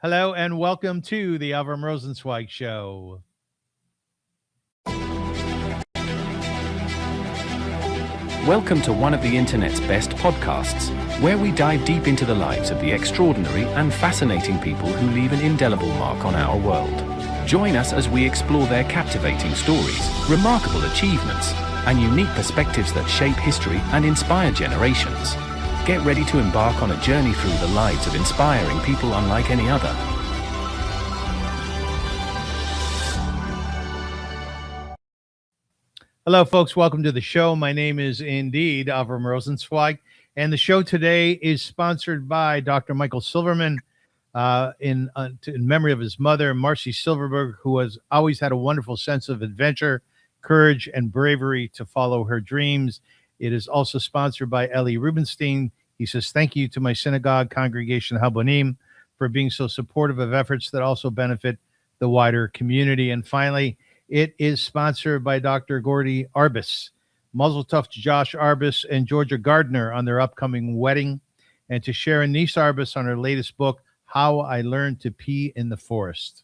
Hello and welcome to the Avrum Rosensweig Show. Welcome to one of the internet's best podcasts, where we dive deep into the lives of the extraordinary and fascinating people who leave an indelible mark on our world. Join us as we explore their captivating stories, remarkable achievements, and unique perspectives that shape history and inspire generations. Get ready to embark on a journey through the lives of inspiring people unlike any other. Hello, folks. Welcome to the show. My name is indeed Avrum Rosensweig, and the show today is sponsored by Dr. Michael Silverman in memory of his mother, Marcy Silverman, who has always had a wonderful sense of adventure, courage, and bravery to follow her dreams. It is also sponsored by Eli Rubenstein. He says, thank you to my synagogue congregation, Habonimi, for being so supportive of efforts that also benefit the wider community. And finally, it is sponsored by Dr. Gordy Arbus. Mazel tov to Josh Arbus and Georgia Gardner on their upcoming wedding, and to Sharon Nice Arbus on her latest book, How I Learned to Pee in the Forest,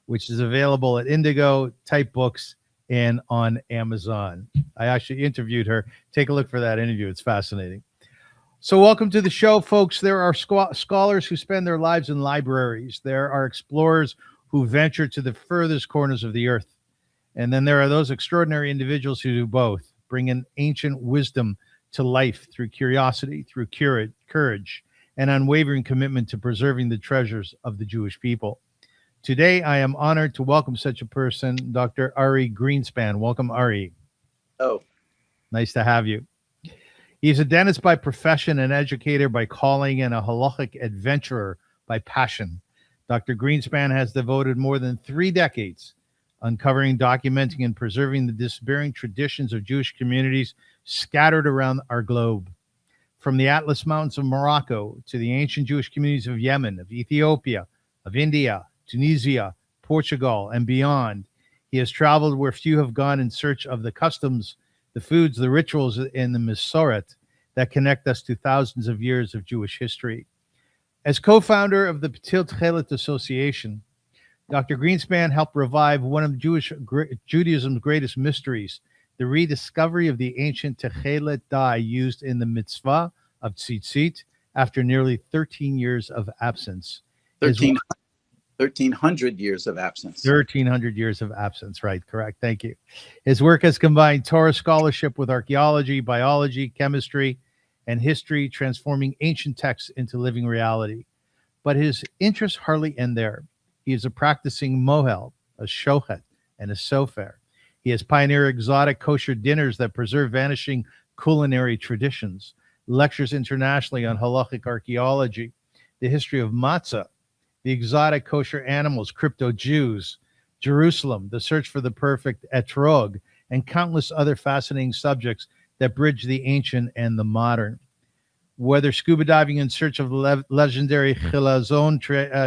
which is available at Indigo, Type Books, and on Amazon. I actually interviewed her. Take a look for that interview. It's fascinating. So welcome to the show, folks. There are scholars who spend their lives in libraries. There are explorers who venture to the furthest corners of the earth. And then there are those extraordinary individuals who do both, bring in ancient wisdom to life through curiosity, through courage, and unwavering commitment to preserving the treasures of the Jewish people. Today, I am honored to welcome such a person, Dr. Ari Greenspan. Welcome, Ari. Oh. Nice to have you. He's a dentist by profession, an educator by calling, and a halachic adventurer by passion. Dr. Greenspan has devoted more than 3 decades uncovering, documenting, and preserving the disappearing traditions of Jewish communities scattered around our globe. From the Atlas Mountains of Morocco to the ancient Jewish communities of Yemen, of Ethiopia, of India, Tunisia, Portugal, and beyond, he has traveled where few have gone in search of the customs, the foods, the rituals, and the Masoret that connect us to thousands of years of Jewish history. As co-founder of the B'til Tchelet Association, Dr. Greenspan helped revive one of Judaism's greatest mysteries, the rediscovery of the ancient Tchelet dye used in the mitzvah of tzitzit after nearly 13 years of absence. 1,300 years of absence. 1,300 years of absence, right, correct, thank you. His work has combined Torah scholarship with archaeology, biology, chemistry, and history, transforming ancient texts into living reality. But his interests hardly end there. He is a practicing mohel, a shochet, and a sofer. He has pioneered exotic kosher dinners that preserve vanishing culinary traditions, lectures internationally on halachic archaeology, the history of matzah, the exotic kosher animals, crypto-Jews, Jerusalem, the search for the perfect etrog, and countless other fascinating subjects that bridge the ancient and the modern. Whether scuba diving in search of the legendary chilazon,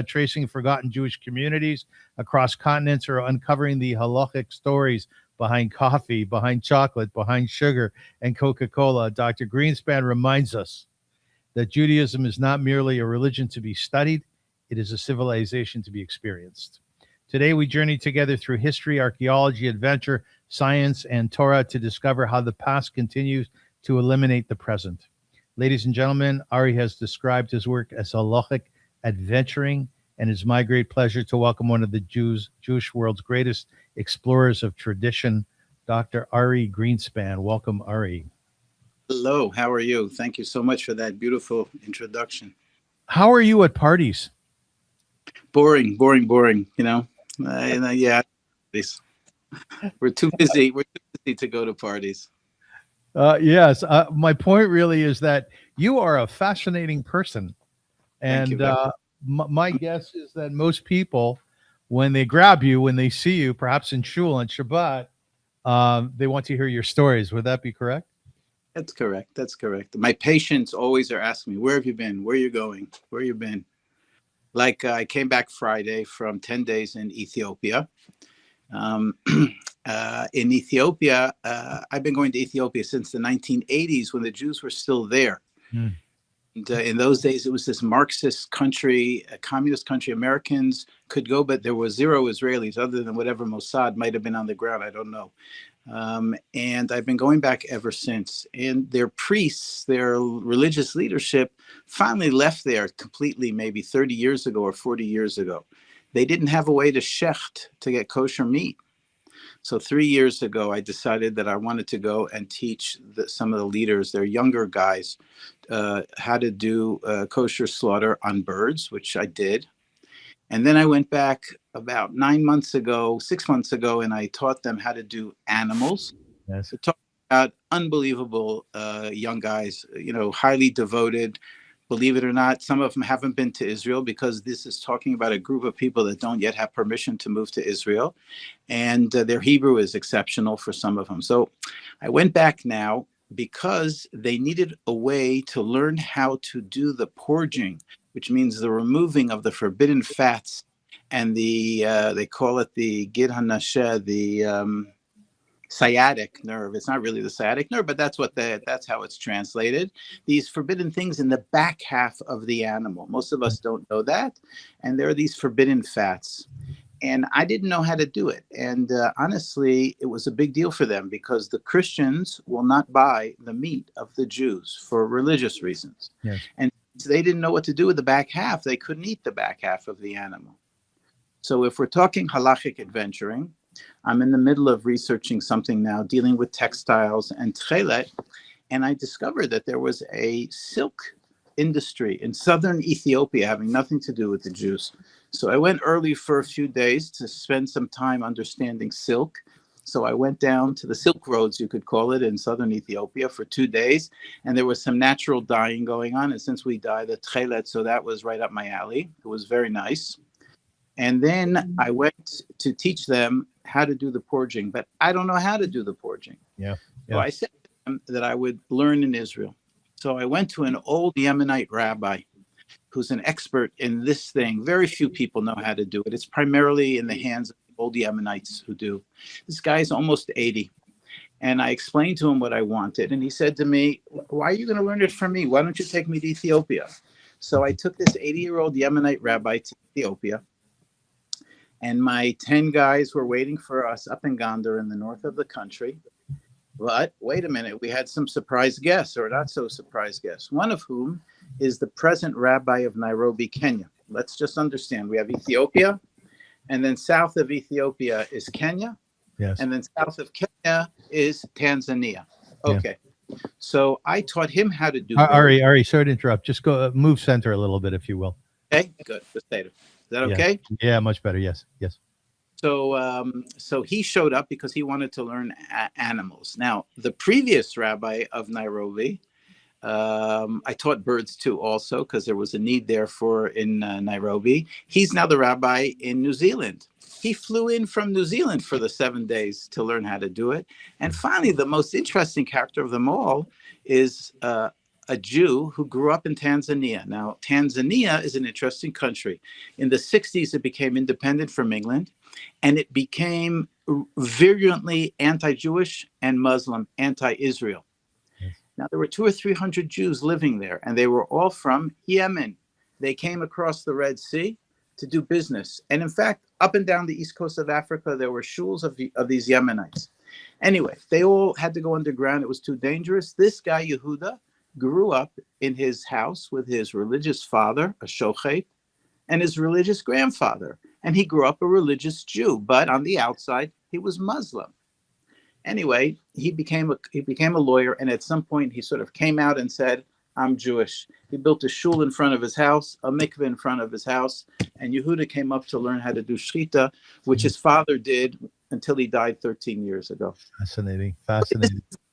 tracing forgotten Jewish communities across continents, or uncovering the halachic stories behind coffee, behind chocolate, behind sugar, and Coca-Cola, Dr. Greenspan reminds us that Judaism is not merely a religion to be studied, it is a civilization to be experienced. Today, we journey together through history, archaeology, adventure, science, and Torah to discover how the past continues to illuminate the present. Ladies and gentlemen, Ari has described his work as halachic adventuring, and it's my great pleasure to welcome one of the Jewish world's greatest explorers of tradition, Dr. Ari Greenspan. Welcome, Ari. Hello, how are you? Thank you so much for that beautiful introduction. How are you at parties? Boring, you know? Yeah, we're too busy. We're too busy to go to parties. Yes, my point really is that you are a fascinating person. And my guess is that most people, when they grab you, when they see you, perhaps in shul on Shabbat, they want to hear your stories. Would that be correct? That's correct. That's correct. My patients always are asking me, where have you been? Where are you going? Where you been? Like I came back Friday from 10 days in Ethiopia. In Ethiopia, I've been going to Ethiopia since the 1980s when the Jews were still there. In those days, it was this Marxist country, a communist country. Americans could go, but there were zero Israelis other than whatever Mossad might have been on the ground. I don't know. And I've been going back ever since. And their priests, their religious leadership finally left there completely, maybe 30 years ago or 40 years ago. They didn't have a way to shecht, to get kosher meat. So 3 years ago, I decided that I wanted to go and teach some of the leaders, their younger guys, how to do kosher slaughter on birds, which I did. And then I went back about 9 months ago, 6 months ago, and I taught them how to do animals. Yes. To talk about unbelievable young guys, highly devoted. Believe it or not, some of them haven't been to Israel because this is talking about a group of people that don't yet have permission to move to Israel. And their Hebrew is exceptional for some of them. So I went back now because they needed a way to learn how to do the porging, which means the removing of the forbidden fats and they call it the Gid HaNasheh, the sciatic nerve. It's not really the sciatic nerve, but that's how it's translated. These forbidden things in the back half of the animal. Most of us don't know that. And there are these forbidden fats. And I didn't know how to do it. And honestly, it was a big deal for them because the Christians will not buy the meat of the Jews for religious reasons. Yes. And they didn't know what to do with the back half. They couldn't eat the back half of the animal. So if we're talking halachic adventuring, I'm in the middle of researching something now dealing with textiles and tchelet, and I discovered that there was a silk industry in southern Ethiopia having nothing to do with the Jews. So I went early for a few days to spend some time understanding silk. So I went down to the Silk Roads, you could call it, in southern Ethiopia for 2 days, and there was some natural dyeing going on. And since we dye the tchelet, so that was right up my alley. It was very nice. And then I went to teach them how to do the porging, but I don't know how to do the porging. Yeah. So I said to them that I would learn in Israel. So I went to an old Yemenite rabbi who's an expert in this thing. Very few people know how to do it. It's primarily in the hands of old Yemenites who do. This guy is almost 80. And I explained to him what I wanted. And he said to me, why are you going to learn it from me? Why don't you take me to Ethiopia? So I took this 80-year-old Yemenite rabbi to Ethiopia. And my 10 guys were waiting for us up in Gondar in the north of the country. But wait a minute, we had some surprise guests, or not so surprise guests, one of whom is the present rabbi of Nairobi, Kenya. Let's just understand. We have Ethiopia, and then south of Ethiopia is Kenya, Yes. and then south of Kenya is Tanzania. Okay. Yeah. So I taught him how to do Ari, sorry to interrupt. Just go move center a little bit, if you will. Okay, good. Is that okay? Yeah, much better. Yes. So he showed up because he wanted to learn animals. Now, the previous rabbi of Nairobi, I taught birds too also because there was a need there in Nairobi. He's now the rabbi in New Zealand. He flew in from New Zealand for the 7 days to learn how to do it. And finally, the most interesting character of them all is a Jew who grew up in Tanzania. Now, Tanzania is an interesting country. In the 60s, it became independent from England, and it became virulently anti-Jewish and Muslim, anti-Israel. Yes. Now, there were 200 or 300 Jews living there, and they were all from Yemen. They came across the Red Sea to do business. And in fact, up and down the east coast of Africa, there were shuls of these Yemenites. Anyway, they all had to go underground. It was too dangerous. This guy, Yehuda, grew up in his house with his religious father, a shochet, and his religious grandfather. And he grew up a religious Jew, but on the outside, he was Muslim. Anyway, he became a lawyer, and at some point, he sort of came out and said, I'm Jewish. He built a shul in front of his house, a mikveh in front of his house, and Yehuda came up to learn how to do shchita, which his father did until he died 13 years ago. Fascinating.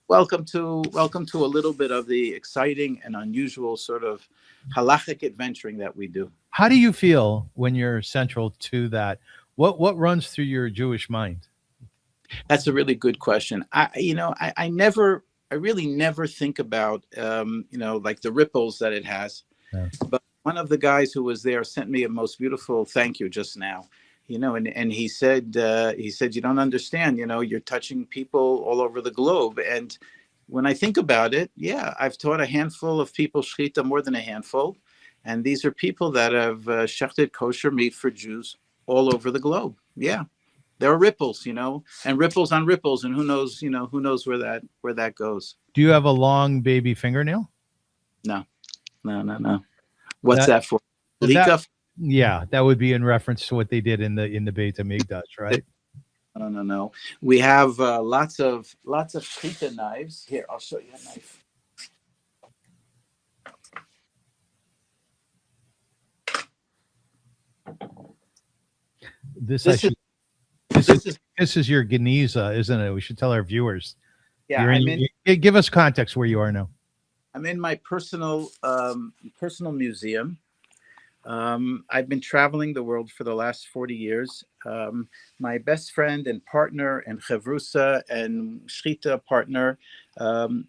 Welcome to a little bit of the exciting and unusual sort of halachic adventuring that we do. How do you feel when you're central to that? What runs through your Jewish mind? That's a really good question. I really never think about like the ripples that it has. Yeah. But one of the guys who was there sent me a most beautiful thank you just now. And he said, you don't understand, you're touching people all over the globe. And when I think about it, yeah, I've taught a handful of people shechita, more than a handful. And these are people that have shechted kosher meat for Jews all over the globe. Yeah. There are ripples, and ripples on ripples. And who knows, who knows where that goes. Do you have a long baby fingernail? No. What's that for? Yeah, that would be in reference to what they did in the Beit HaMikdash, right? No. We have lots of shechita knives. Here, I'll show you a knife. This is your Geniza, isn't it? We should tell our viewers. Yeah, give us context where you are now. I'm in my personal museum. I've been traveling the world for the last 40 years. My best friend and partner and chavrusa and shchita partner,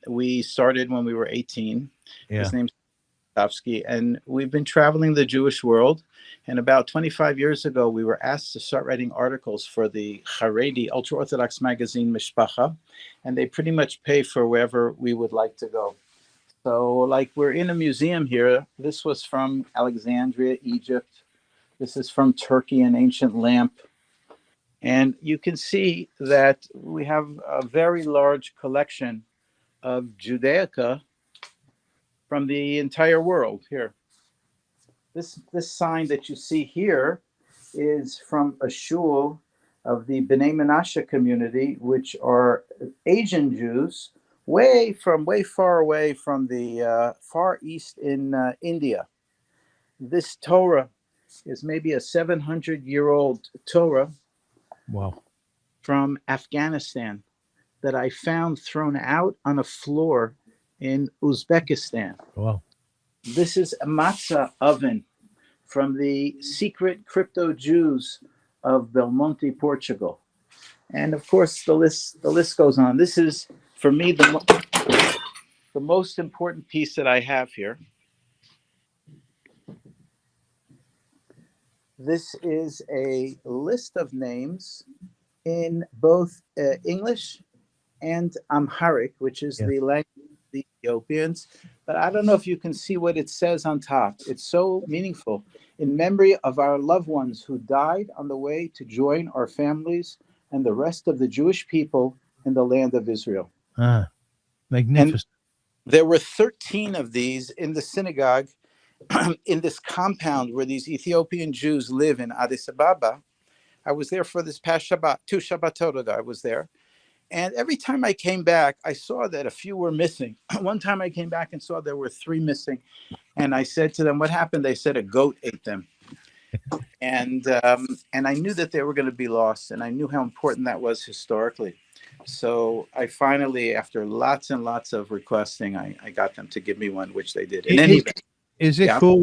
we started when we were 18. Yeah. His name's Tavsky, and we've been traveling the Jewish world. And about 25 years ago, we were asked to start writing articles for the Haredi ultra-Orthodox magazine Mishpacha, and they pretty much pay for wherever we would like to go. So, like, we're in a museum here. This was from Alexandria, Egypt. This is from Turkey, an ancient lamp. And you can see that we have a very large collection of Judaica from the entire world here. This sign that you see here is from a shul of the Bnei Menashe community, which are Asian Jews, way far away from the far east in India. This Torah is maybe a 700-year-old Torah. Wow. From Afghanistan that I found thrown out on a floor in Uzbekistan. Wow. This is a matzah oven from the secret crypto Jews of Belmonte, Portugal. And of course, the list goes on. This is, for me, the most important piece that I have here. This is a list of names in both English and Amharic, which is the language of the Ethiopians. But I don't know if you can see what it says on top. It's so meaningful. In memory of our loved ones who died on the way to join our families and the rest of the Jewish people in the land of Israel. Magnificent. And there were 13 of these in the synagogue in this compound where these Ethiopian Jews live in Addis Ababa. I was there for this past Shabbat, 2 Shabbatot ago I was there. And every time I came back, I saw that a few were missing. One time I came back and saw there were 3 missing. And I said to them, what happened? They said a goat ate them. And I knew that they were going to be lost. And I knew how important that was historically. So I finally, after lots and lots of requesting, I got them to give me one, which they did. In any event, is it cool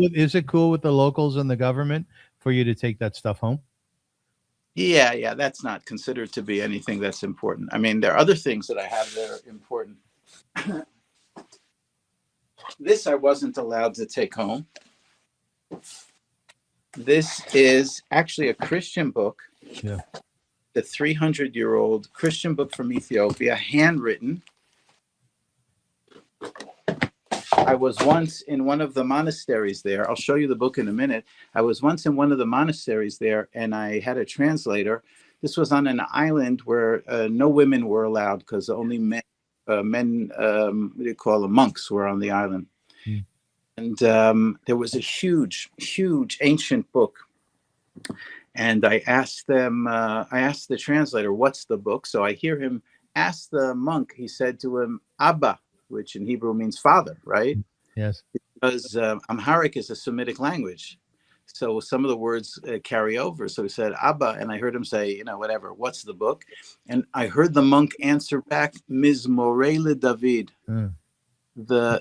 with the locals and the government for you to take that stuff home? Yeah, that's not considered to be anything that's important. I mean, there are other things that I have that are important. This I wasn't allowed to take home. This is actually a Christian book. Yeah. The 300-year-old Christian book from Ethiopia, handwritten. I was once in one of the monasteries there. I'll show you the book in a minute. I was once in one of the monasteries there, and I had a translator. This was on an island where no women were allowed because only men, what do you call them, monks were on the island. And there was a huge ancient book. And I asked the translator, what's the book? So I hear him ask the monk. He said to him, Abba, which in Hebrew means father, right? Yes. Because Amharic is a Semitic language. So some of the words carry over. So he said, Abba, and I heard him say, whatever, what's the book? And I heard the monk answer back, Mizmorei LeDavid, the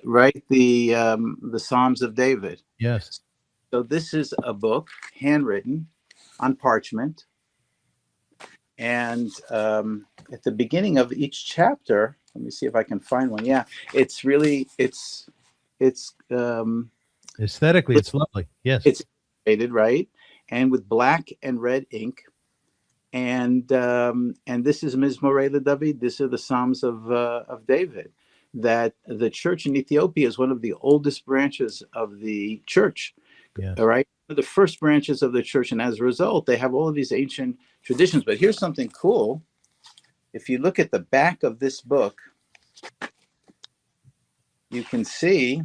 Psalms of David. Yes. So this is a book, handwritten on parchment. And at the beginning of each chapter, let me see if I can find one. Yeah, it's aesthetically, it's lovely. Yes. It's illustrated, right? And with black and red ink. And this is Mizmorei LeDavid. These are the Psalms of David. that the church in Ethiopia is one of the oldest branches of the church. Yes. All right. The first branches of the church. And as a result, they have all of these ancient traditions. But here's something cool. If you look at the back of this book, you can see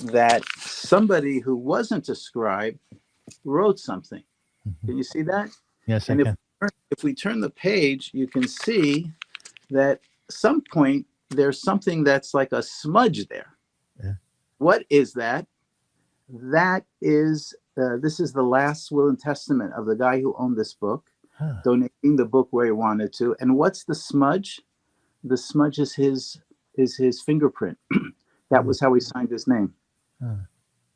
that somebody who wasn't a scribe wrote something. Can you see that? Yes, and I can. if we turn the page, you can see that some point there's something that's like a smudge there. Yeah. What is that? That is, this is the last will and testament of the guy who owned this book, donating the book where he wanted to. And what's the smudge? The smudge is his fingerprint. That was how he signed his name.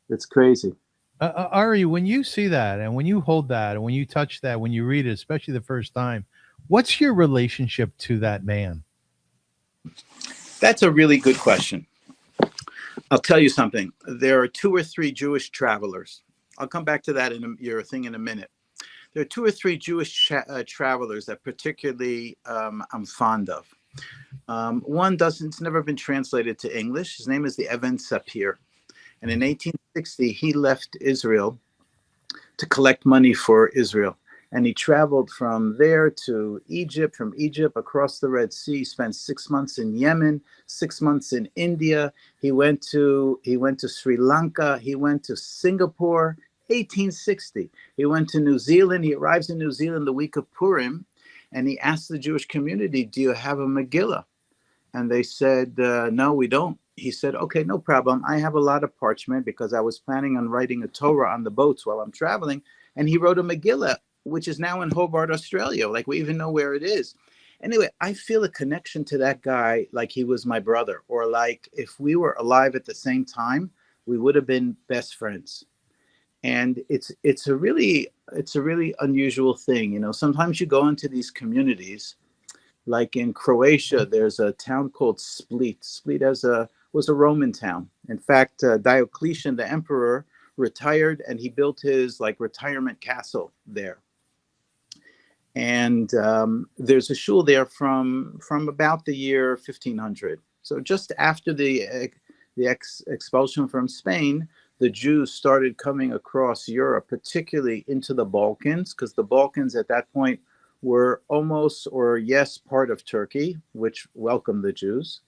It's crazy. Ari, when you see that and when you hold that and when you touch that, when you read it, especially the first time, what's your relationship to that man? That's a really good question. I'll tell you something. There are 2 or 3 Jewish travelers. I'll come back to that in your thing in a minute. There are 2 or 3 Jewish travelers that particularly I'm fond of. One it's never been translated to English. His name is the Even Sapir. And in 1860, he left Israel to collect money for Israel. And he traveled from there to Egypt, from Egypt across the Red Sea, spent 6 months in Yemen, 6 months in India. He went to Sri Lanka. He went to Singapore, 1860. He went to New Zealand. He arrives in New Zealand the week of Purim. And he asked the Jewish community, do you have a Megillah? And they said, no, we don't. He said, okay, no problem. I have a lot of parchment because I was planning on writing a Torah on the boats while I'm traveling. And he wrote a Megillah, which is now in Hobart, Australia. Like, we even know where it is. Anyway, I feel a connection to that guy like he was my brother, or like if we were alive at the same time, we would have been best friends. And it's a really unusual thing. You know, sometimes you go into these communities, like in Croatia, there's a town called Split. Split was a Roman town. In fact, Diocletian, the emperor, retired and he built his retirement castle there. And there's a shul there from about the year 1500. So just after the expulsion from Spain, the Jews started coming across Europe, particularly into the Balkans, because the Balkans at that point were almost part of Turkey, which welcomed the Jews.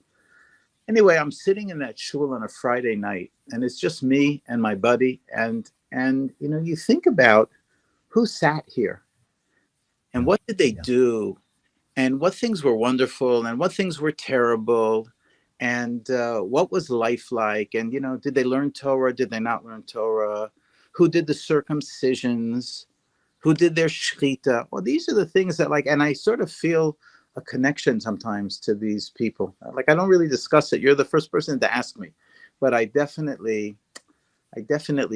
Anyway, I'm sitting in that shul on a Friday night, and it's just me and my buddy. And you know, you think about who sat here and what did they do, and what things were wonderful and what things were terrible, and what was life like, and you know, did they learn Torah? Did they not learn Torah? Who did the circumcisions? Who did their shechita? Well, these are the things that and I sort of feel a connection sometimes to these people. I don't really discuss it. You're the first person to ask me, but I definitely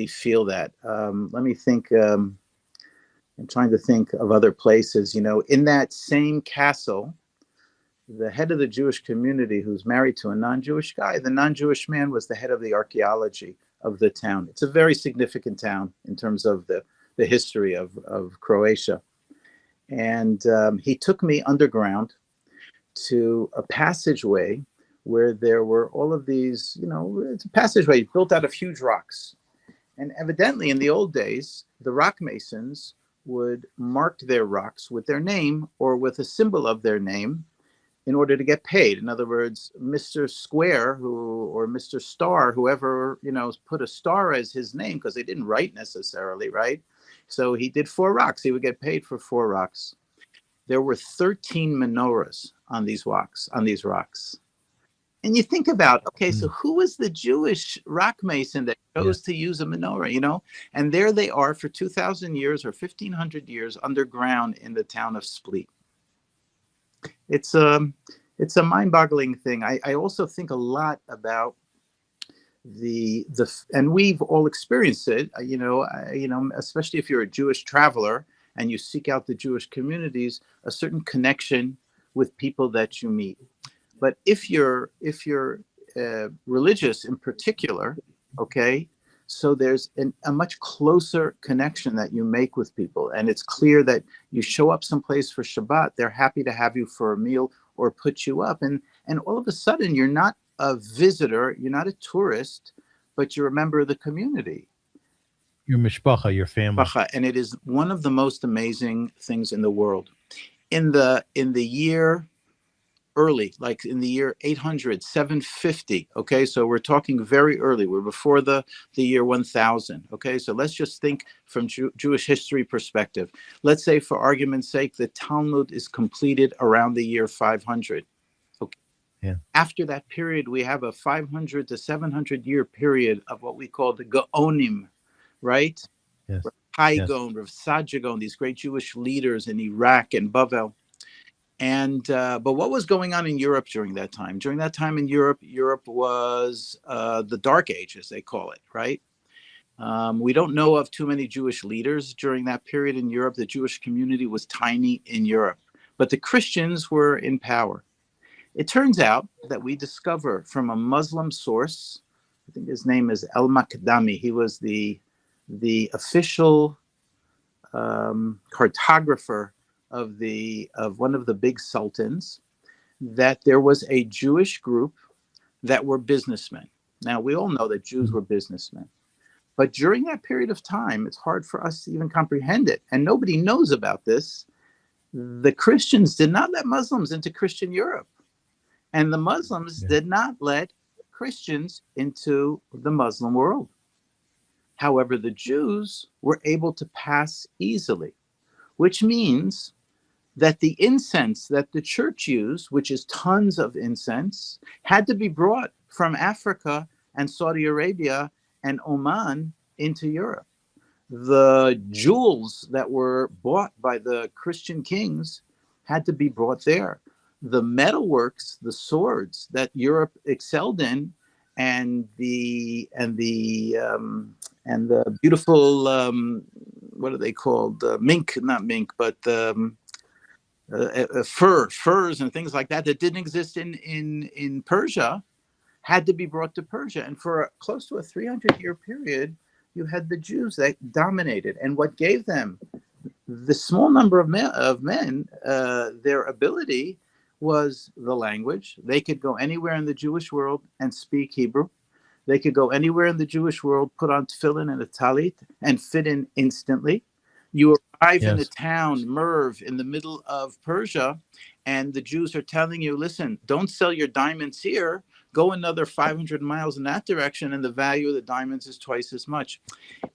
feel that. Let me think. I'm trying to think of other places. You know, in that same castle, the head of the Jewish community, who's married to a non-Jewish guy, the non-Jewish man was the head of the archaeology of the town. It's a very significant town in terms of the history of Croatia. And he took me underground to a passageway where there were all of these, you know, it's a passageway built out of huge rocks. And evidently in the old days, the rock masons would mark their rocks with their name or with a symbol of their name in order to get paid. In other words, Mr. Square or Mr. Star, whoever, you know, put a star as his name, because they didn't write necessarily, right? So he did 4 rocks. He would get paid for 4 rocks. There were 13 menorahs on these rocks. And you think about, okay, so who was the Jewish rock mason that chose to use a menorah, you know? And there they are for 2,000 years or 1,500 years underground in the town of Split. It's a mind-boggling thing. I also think a lot about and we've all experienced it, you know, especially if you're a Jewish traveler and you seek out the Jewish communities, a certain connection with people that you meet. But if you're religious in particular, okay, so there's a much closer connection that you make with people. And it's clear that you show up someplace for Shabbat, they're happy to have you for a meal or put you up. And all of a sudden, you're not a visitor, you're not a tourist, but you're a member of the community. Your mishpacha, your family. And it is one of the most amazing things in the world. In the year early, like in the year 800, 750, okay? So we're talking very early. We're before the year 1000, okay? So let's just think from Jewish history perspective. Let's say, for argument's sake, the Talmud is completed around the year 500. Okay. Yeah. After that period, we have a 500 to 700 year period of what we call the Gaonim, right? Yes. Haigon, Rav Sajagon, these great Jewish leaders in Iraq and Bavel. And but what was going on in Europe during that time? During that time in Europe was the Dark Ages, they call it, right? We don't know of too many Jewish leaders during that period in Europe. The Jewish community was tiny in Europe, but the Christians were in power. It turns out that we discover from a Muslim source, I think his name is El-Makdami. He was the official cartographer of one of the big sultans, that there was a Jewish group that were businessmen. Now, we all know that Jews were businessmen, but during that period of time, it's hard for us to even comprehend it, and nobody knows about this. The Christians did not let Muslims into Christian Europe, and the Muslims did not let Christians into the Muslim world. However, the Jews were able to pass easily, which means that the incense that the church used, which is tons of incense, had to be brought from Africa and Saudi Arabia and Oman into Europe. The jewels that were bought by the Christian kings had to be brought there. The metalworks, the swords that Europe excelled in, and the beautiful what are they called? Mink, not mink, but furs and things like that didn't exist in Persia, had to be brought to Persia. And for close to a 300-year period, you had the Jews that dominated. And what gave them the small number of men their ability was the language. They could go anywhere in the Jewish world and speak Hebrew. They could go anywhere in the Jewish world, put on tefillin and a talit, and fit in instantly. You arrive in a town, Merv, in the middle of Persia, and the Jews are telling you, listen, don't sell your diamonds here. Go another 500 miles in that direction, and the value of the diamonds is twice as much.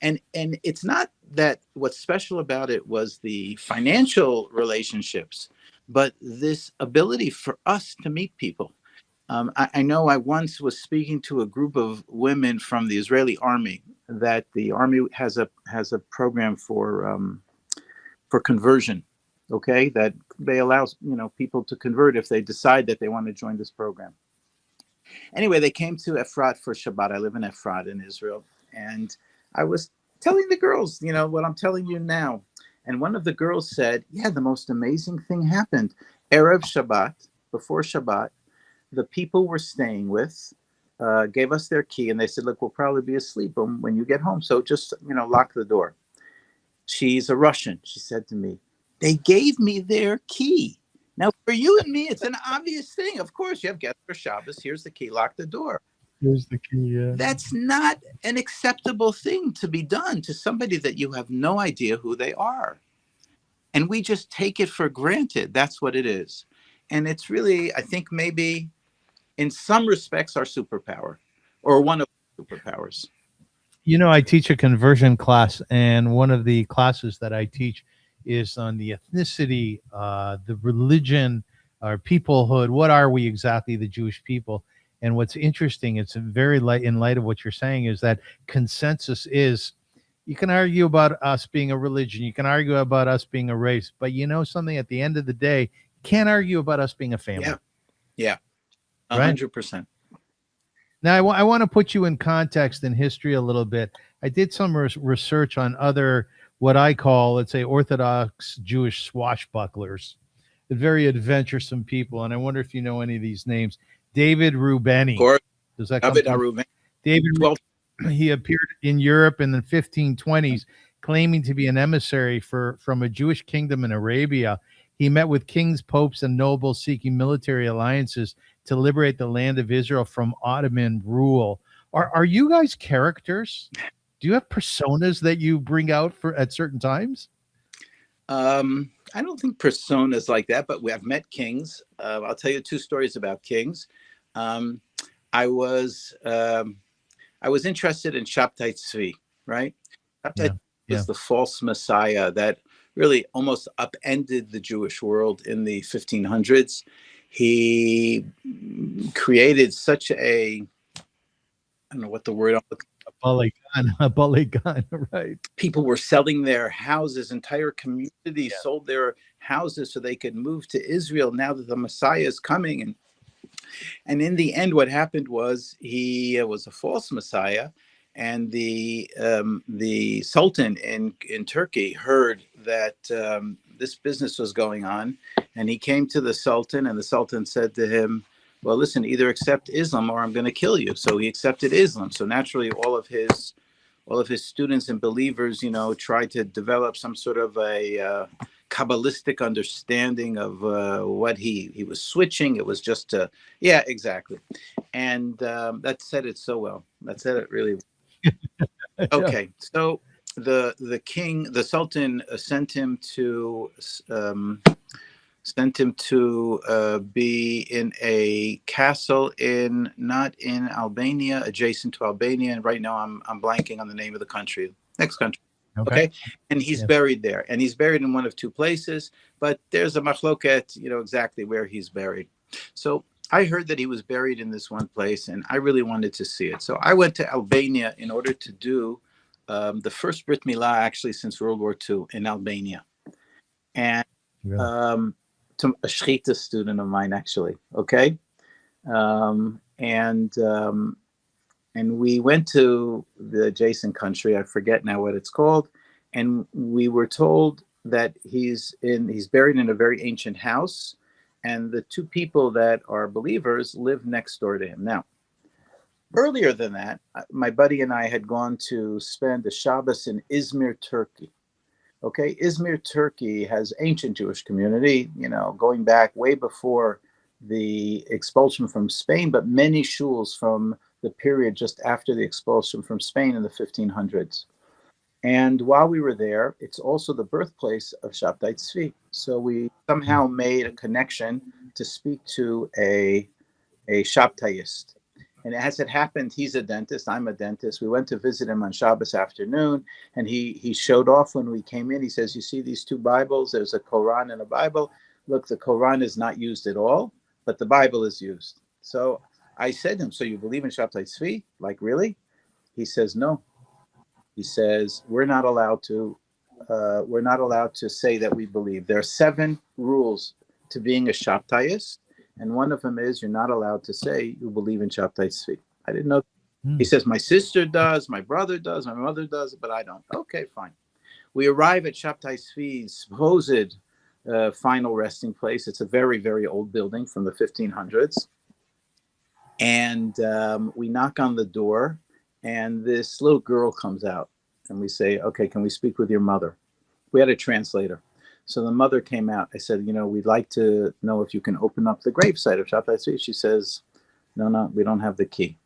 And it's not that what's special about it was the financial relationships, but this ability for us to meet people. I know I once was speaking to a group of women from the Israeli army, that the army has a program for conversion, okay, that they allow people to convert if they decide that they want to join this program. Anyway, they came to Efrat for Shabbat. I live in Efrat in Israel, and I was telling the girls, what I'm telling you now. And one of the girls said, yeah, the most amazing thing happened. Erev Shabbat, before Shabbat, the people we're staying with gave us their key, and they said, look, we'll probably be asleep when you get home, so just, lock the door. She's a Russian. She said to me, they gave me their key. Now, for you and me, it's an obvious thing. Of course, you have guests for Shabbos. Here's the key. Lock the door. Here's the key, yeah. That's not an acceptable thing to be done to somebody that you have no idea who they are. And we just take it for granted. That's what it is. And it's really, I think, maybe in some respects, our superpower, or one of the superpowers. I teach a conversion class, and one of the classes that I teach is on the ethnicity, the religion, our peoplehood. What are we exactly, the Jewish people? And what's interesting, it's very light in light of what you're saying, is that consensus is, you can argue about us being a religion, you can argue about us being a race, but something, at the end of the day, you can't argue about us being a family. Yeah. 100%. Right? Now, I want to put you in context in history a little bit. I did some research on other, what I call, let's say, Orthodox Jewish swashbucklers, very adventuresome people. And I wonder if you know any of these names. David Rubeni. Of course. Does that David Rubeni. David, he appeared in Europe in the 1520s, claiming to be an emissary from a Jewish kingdom in Arabia. He met with kings, popes, and nobles seeking military alliances to liberate the land of Israel from Ottoman rule. Are you guys characters? Do you have personas that you bring out for at certain times? I don't think personas like that, but we have met kings. I'll tell you two stories about kings. Um, I was interested in Shabtai Tzvi, right? Shabtai Yeah, was the false messiah that really almost upended the Jewish world in the 1500s. He created such a, I don't know what the word, a Balagan, right? people were selling their houses, entire communities sold their houses so they could move to Israel now that the Messiah is coming. And in the end, what happened was he was a false Messiah, and the Sultan in Turkey heard that this business was going on, and he came to the Sultan, and the Sultan said to him, "Well, listen, either accept Islam or I'm going to kill you." So he accepted Islam. So naturally, all of his students and believers, tried to develop some sort of a Kabbalistic understanding of what he was switching. It was just yeah, exactly. And that said it so well. That said it really well. Okay, so the king, the Sultan, sent him to be in a castle not in Albania, adjacent to Albania. And right now I'm blanking on the name of the country. Next country. Okay. And he's buried there. And he's buried in one of two places, but there's a machloket, exactly where he's buried. So I heard that he was buried in this one place, and I really wanted to see it. So I went to Albania in order to do the first Brit Milah, actually, since World War II in Albania. And to a Shechita student of mine, actually. Okay. And we went to the adjacent country. I forget now what it's called. And we were told that he's buried in a very ancient house. And the two people that are believers live next door to him. Now, earlier than that, my buddy and I had gone to spend a Shabbos in Izmir, Turkey. Okay, Izmir, Turkey has ancient Jewish community, going back way before the expulsion from Spain, but many shuls from the period just after the expulsion from Spain in the 1500s. And while we were there, it's also the birthplace of Shabtai Tzvi. So we somehow made a connection to speak to a Shabtaist. And as it happened, he's a dentist, I'm a dentist. We went to visit him on Shabbos afternoon, and he showed off when we came in. He says, "You see these two Bibles? There's a Quran and a Bible. Look, the Quran is not used at all, but the Bible is used." So I said to him, "So you believe in Shabtai Tzvi? Like, really?" He says, "No." He says, we're not allowed to say that we believe. There are 7 rules to being a Shabtaist. And one of them is you're not allowed to say you believe in Shabtai Tzvi. I didn't know. He says, my sister does, my brother does, my mother does, but I don't. Okay, fine. We arrive at Shabtai Tzvi's supposed final resting place. It's a very, very old building from the 1500s. And we knock on the door, and this little girl comes out. And we say, "Okay, can we speak with your mother?" We had a translator. So the mother came out. I said, "We'd like to know if you can open up the gravesite of Shabtai Tzvi." She says, No, we don't have the key.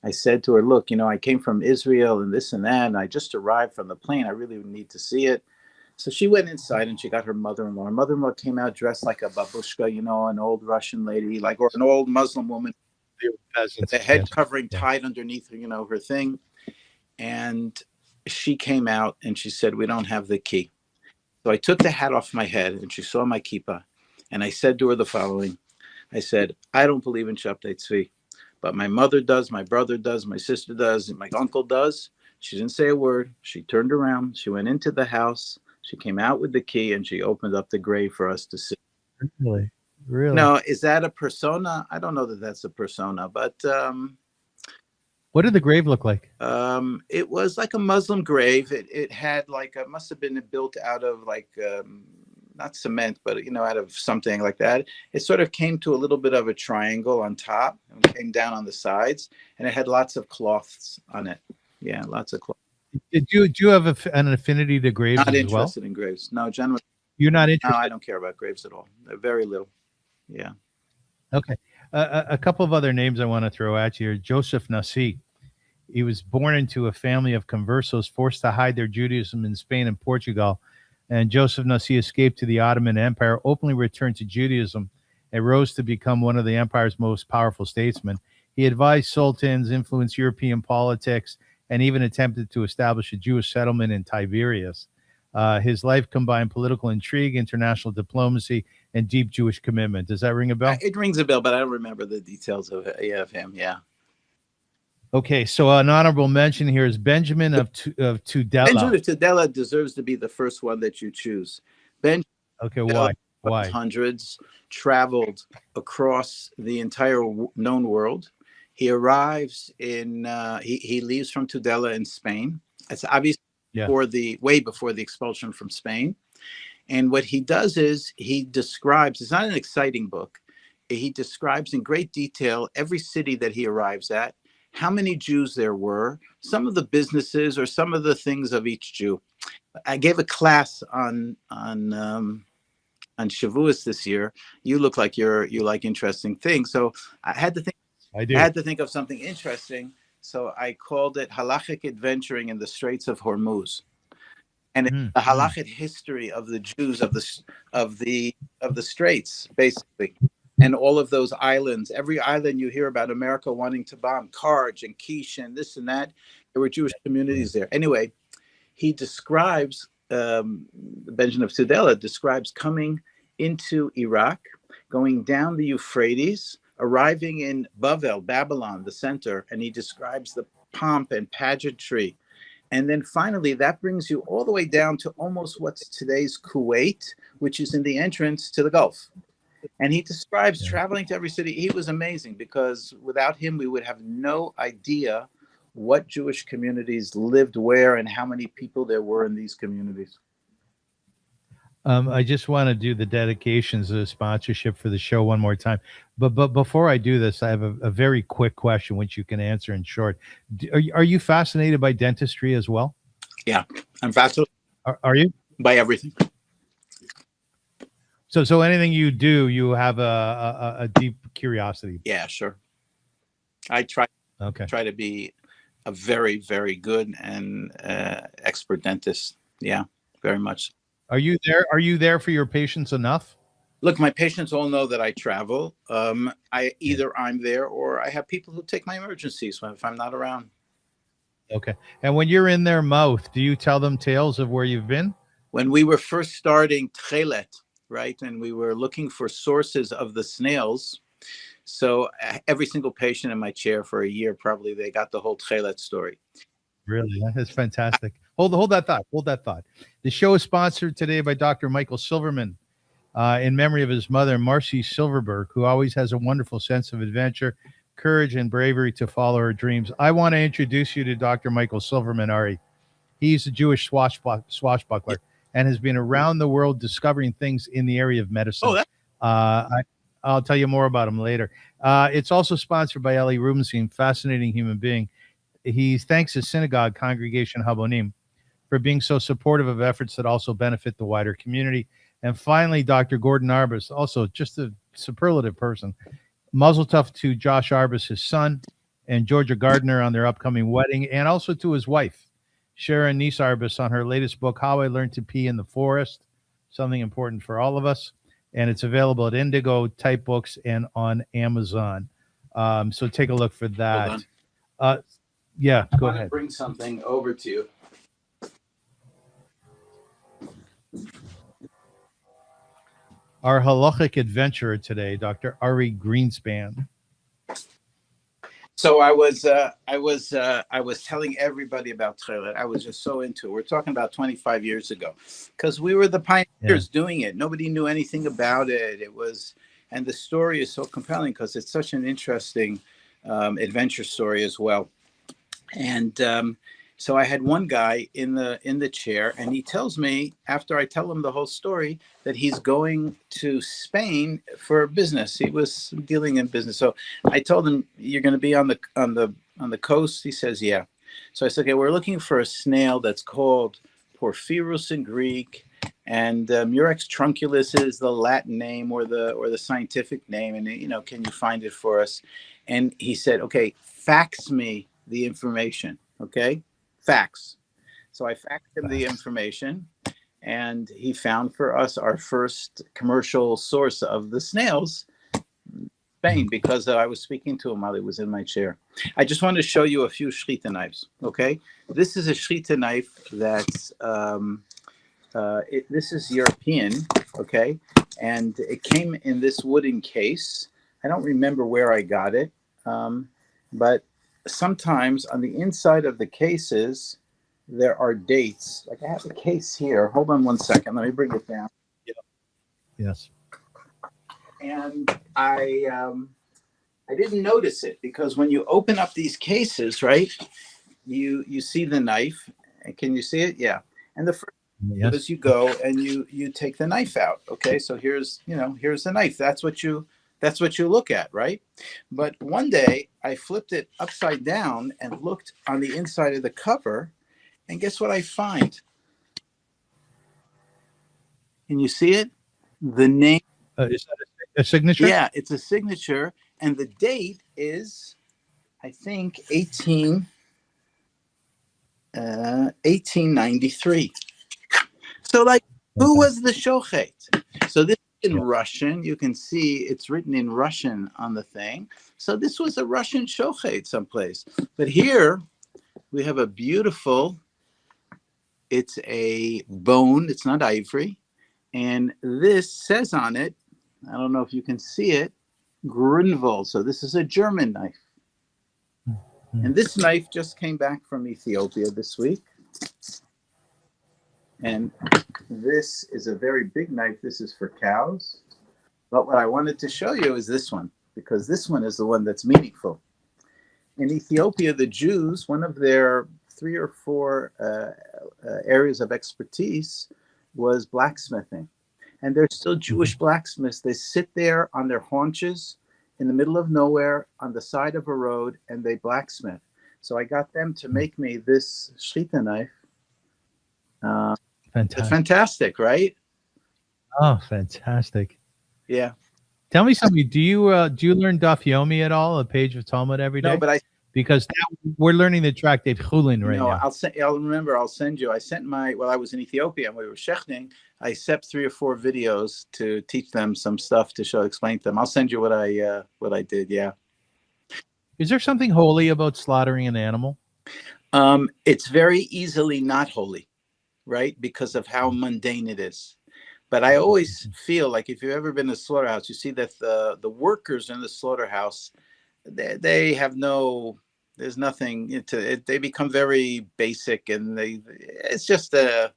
I said to her, "Look, I came from Israel and this and that, and I just arrived from the plane. I really need to see it." So she went inside and she got her mother-in-law. Her mother-in-law came out dressed like a babushka, an old Russian lady, or an old Muslim woman, with the head covering tied underneath her, her thing. And she came out and she said, "We don't have the key." So I took the hat off my head, and she saw my kippah, and I said to her the following. I said, "I don't believe in Shabtai Tzvi, but my mother does, my brother does, my sister does, and my uncle does." She didn't say a word. She turned around. She went into the house. She came out with the key, and she opened up the grave for us to see. Really? No, is that a persona? I don't know that that's a persona, but what did the grave look like? It was like a Muslim grave. It had it must have been built out of not cement, but out of something like that. It sort of came to a little bit of a triangle on top and came down on the sides, and it had lots of cloths on it. Yeah, lots of cloths. Do you have an affinity to graves as well? Not interested in graves. No, generally. You're not No, interested? I don't care about graves at all. Very little. Yeah. Okay. A couple of other names I want to throw at you. Joseph Nassi. He was born into a family of conversos forced to hide their Judaism in Spain and Portugal. And Joseph Nassi escaped to the Ottoman Empire, openly returned to Judaism, and rose to become one of the empire's most powerful statesmen. He advised sultans, influenced European politics, and even attempted to establish a Jewish settlement in Tiberias. His life combined political intrigue, international diplomacy, and deep Jewish commitment. Does that ring a bell? It rings a bell, but I don't remember the details of him. Yeah. Okay, so an honorable mention here is Benjamin of Tudela. Benjamin of Tudela deserves to be the first one that you choose. Benjamin. Okay, why? Hundreds, traveled across the entire known world. He arrives in. He leaves from Tudela in Spain. It's obviously way before the expulsion from Spain. And what he does is he describes. It's not an exciting book. He describes in great detail every city that he arrives at, how many Jews there were, some of the businesses or some of the things of each Jew. I gave a class on Shavuos this year. You look like you like interesting things, so I had to think. I had to think of something interesting, so I called it Halachic Adventuring in the Straits of Hormuz, and it's the Halachic history of the Jews of the Straits, basically. And all of those islands, every island you hear about America wanting to bomb, Karj and Kish and this and that, there were Jewish communities there. Anyway, he describes, Benjamin of Tudela describes coming into Iraq, going down the Euphrates, arriving in Babylon, the center, and he describes the pomp and pageantry. And then finally, that brings you all the way down to almost what's today's Kuwait, which is in the entrance to the Gulf. And he describes traveling to every city. He was amazing because without him, we would have no idea what Jewish communities lived where and how many people there were in these communities. I just want to do the dedications of the sponsorship for the show one more time. But before I do this, I have a very quick question, which you can answer in short. Are you fascinated by dentistry as well? Yeah, I'm fascinated. Are you? By everything. So anything you do, you have a deep curiosity. Yeah, sure. I try to be a very, very good and expert dentist. Yeah, very much. Are you there? Are you there for your patients enough? Look, my patients all know that I travel. I'm there or I have people who take my emergencies if I'm not around. Okay. And when you're in their mouth, do you tell them tales of where you've been? When we were first starting Tchelet, right, and we were looking for sources of the snails, so every single patient in my chair for a year, probably they got the whole Tchelet story. Really? That's fantastic. Hold that thought. Hold that thought. The show is sponsored today by Dr. Michael Silverman in memory of his mother, Marcy Silverman, who always has a wonderful sense of adventure, courage, and bravery to follow her dreams. I want to introduce you to Dr. Michael Silverman, Ari. He's a Jewish swashbuckler and has been around the world discovering things in the area of medicine. I'll tell you more about him later. It's also sponsored by Eli Rubenstein, fascinating human being. He thanks his synagogue congregation, Habonimi, for being so supportive of efforts that also benefit the wider community. And finally, Dr. Gordon Arbus, also just a superlative person. Mazel tov to Josh Arbus, his son, and Georgia Gardner on their upcoming wedding, and also to his wife, Sharon Nice Arbus, on her latest book, How I Learned to Pee in the Forest, something important for all of us. And it's available at Indigo, Type Books, and on Amazon. So take a look for that. Yeah, go ahead. Bring something over to you. Our halachic adventurer today, Dr. Ari Greenspan. So I was telling everybody about Tchelet. I was just so into it. We're talking about 25 years ago, because we were the pioneers doing it. Nobody knew anything about it. And the story is so compelling because it's such an interesting adventure story as well. And so I had one guy in the chair, and he tells me, after I tell him the whole story, that he's going to Spain for business. He was dealing in business. So I told him, "You're going to be on the coast?" He says, "Yeah." So I said, "Okay, we're looking for a snail that's called Porphyros in Greek, And Murex trunculus is the Latin name or the scientific name, and can you find it for us? And he said, okay, fax me the information. Okay, fax. So I faxed him the information, and he found for us our first commercial source of the snails, Spain, because I was speaking to him while he was in my chair. I just wanted to show you a few shchita knives. Okay, this is a shchita knife that's this is European. Okay, and it came in this wooden case. I don't remember where I got it, but sometimes on the inside of the cases there are dates. Like I have a case here. Hold on one second. Let me bring it down. Yes. And I didn't notice it because when you open up these cases, right, you see the knife. Can you see it? Yeah. And the first Yes. is you go and you take the knife out. Okay, so here's the knife. That's what you look at, right? But one day I flipped it upside down and looked on the inside of the cover, and guess what I find? Can you see it? The name. Is that a signature? Yeah, it's a signature, and the date is, I think, 1893. So, like, who was the shochet? So this is in Russian. You can see it's written in Russian on the thing. So this was a Russian shochet someplace. But here we have a beautiful. It's a bone. It's not ivory, and this says on it. I don't know if you can see it, Grunwald. So this is a German knife. And this knife just came back from Ethiopia this week. And this is a very big knife. This is for cows. But what I wanted to show you is this one, because this one is the one that's meaningful. In Ethiopia, the Jews, one of their 3 or 4 areas of expertise was blacksmithing. And they're still Jewish blacksmiths. They sit there on their haunches in the middle of nowhere on the side of a road, and they blacksmith. So I got them to make me this shchita knife. Fantastic. It's fantastic, right? Oh, fantastic. Yeah. Tell me something. Do you learn Daf Yomi at all, a page of Talmud every day? No, but because now we're learning the tractate Chulin right now. I'll send you. I sent while I was in Ethiopia and we were shechting, I set 3 or 4 videos to teach them some stuff to explain to them. I'll send you what I did. Yeah. Is there something holy about slaughtering an animal? It's very easily not holy, right? Because of how mundane it is. But I always feel like if you've ever been to a slaughterhouse, you see that the workers in the slaughterhouse, they have there's nothing to it. They become very basic, and it's just a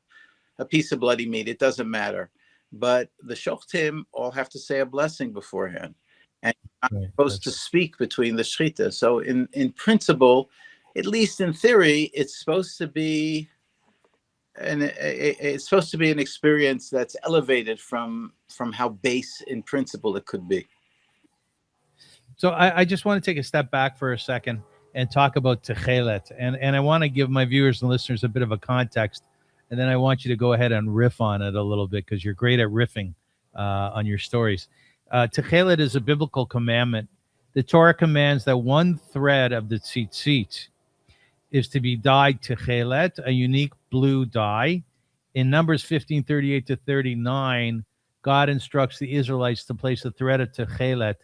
piece of bloody meat. It doesn't matter. But the shochtim all have to say a blessing beforehand, and you're supposed to speak between the shchita. So in principle, at least in theory, it's supposed to be an experience that's elevated from how base in principle it could be. So I just want to take a step back for a second and talk about Techelet. And I want to give my viewers and listeners a bit of a context. And then I want you to go ahead and riff on it a little bit, because you're great at riffing on your stories. Techelet is a biblical commandment. The Torah commands that one thread of the tzitzit is to be dyed Techelet, a unique blue dye. In Numbers 15:38-39, God instructs the Israelites to place a thread of Techelet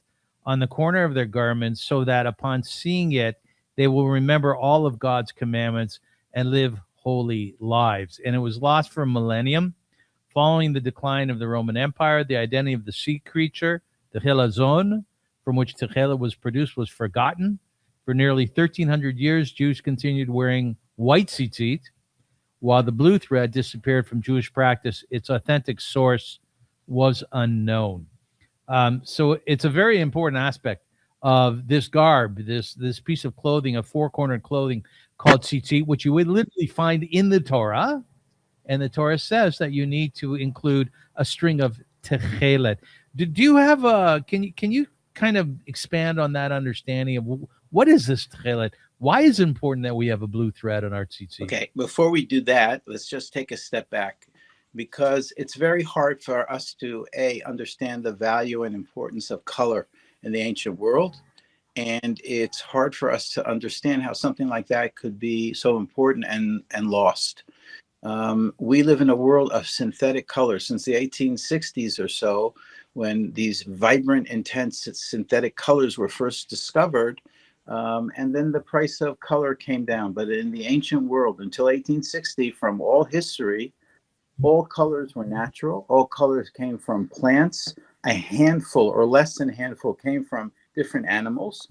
on the corner of their garments, so that upon seeing it, they will remember all of God's commandments and live holy lives. And it was lost for a millennium. Following the decline of the Roman Empire, the identity of the sea creature, the chelazon, from which Techelet was produced, was forgotten. For nearly 1,300 years, Jews continued wearing white tzitzit, while the blue thread disappeared from Jewish practice. Its authentic source was unknown. So it's a very important aspect of this garb, this piece of clothing, a 4-cornered clothing called tzitzit, which you would literally find in the Torah. And the Torah says that you need to include a string of techelet. Do you have can you kind of expand on that understanding of what is this techelet? Why is it important that we have a blue thread on our tzitzit? Okay, before we do that, let's just take a step back. because it's very hard for us to understand the value and importance of color in the ancient world. And it's hard for us to understand how something like that could be so important and lost. We live in a world of synthetic colors since the 1860s or so, when these vibrant, intense synthetic colors were first discovered. And then the price of color came down. But in the ancient world, until 1860, from all history, all colors were natural. All colors came from plants. A handful or less than a handful came from different animals.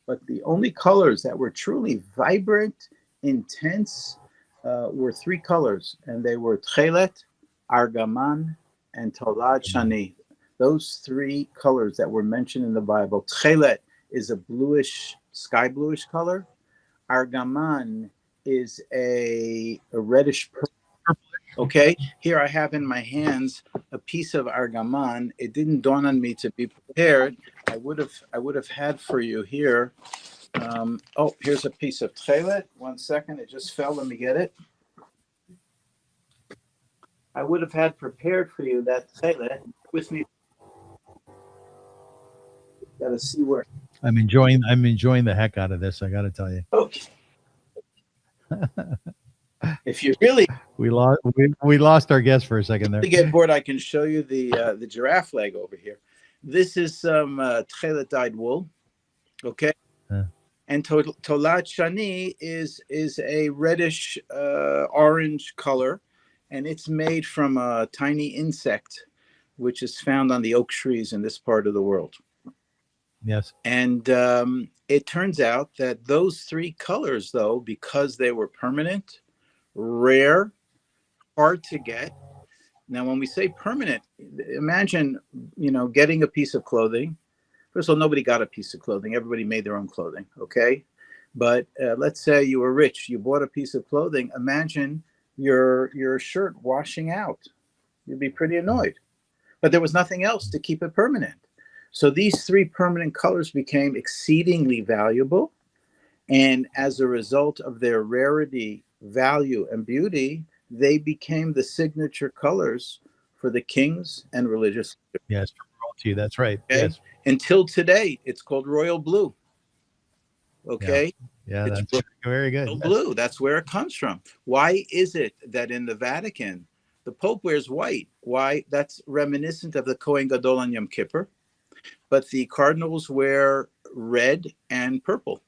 But the only colors that were truly vibrant, intense, were three colors, and they were tchelet, argaman, and tolad shani. Those three colors that were mentioned in the Bible. Tchelet is a bluish, sky bluish color. Argaman is a reddish purple. Okay, here I have in my hands a piece of argaman. It didn't dawn on me to be prepared. I would have had for you here. Oh, here's a piece of tchelet. 1 second, it just fell. Let me get it. I would have had prepared for you that tchelet with me. Got to see where. I'm enjoying the heck out of this. I got to tell you. Okay. If you really we lost our guest for a second there. To get bored, I can show you the giraffe leg over here. This is some tchelet dyed wool. Okay. And tolad shani is a reddish orange color, and it's made from a tiny insect, which is found on the oak trees in this part of the world. Yes. And it turns out that those three colors, though, because they were permanent, rare, hard to get. Now, when we say permanent, imagine, getting a piece of clothing. First of all, nobody got a piece of clothing. Everybody made their own clothing, okay? But let's say you were rich. You bought a piece of clothing. Imagine your shirt washing out. You'd be pretty annoyed. But there was nothing else to keep it permanent. So these three permanent colors became exceedingly valuable. And as a result of their rarity, value, and beauty, they became the signature colors for the kings and religious leaders. Yes, for royalty. That's right. Okay? Yes. Until today, it's called royal blue. Okay? Yeah, it's that's very good. Royal blue. That's where it comes from. Why is it that in the Vatican, the Pope wears white? Why? That's reminiscent of the Kohen Gadol on Yom Kippur. But the cardinals wear red and purple.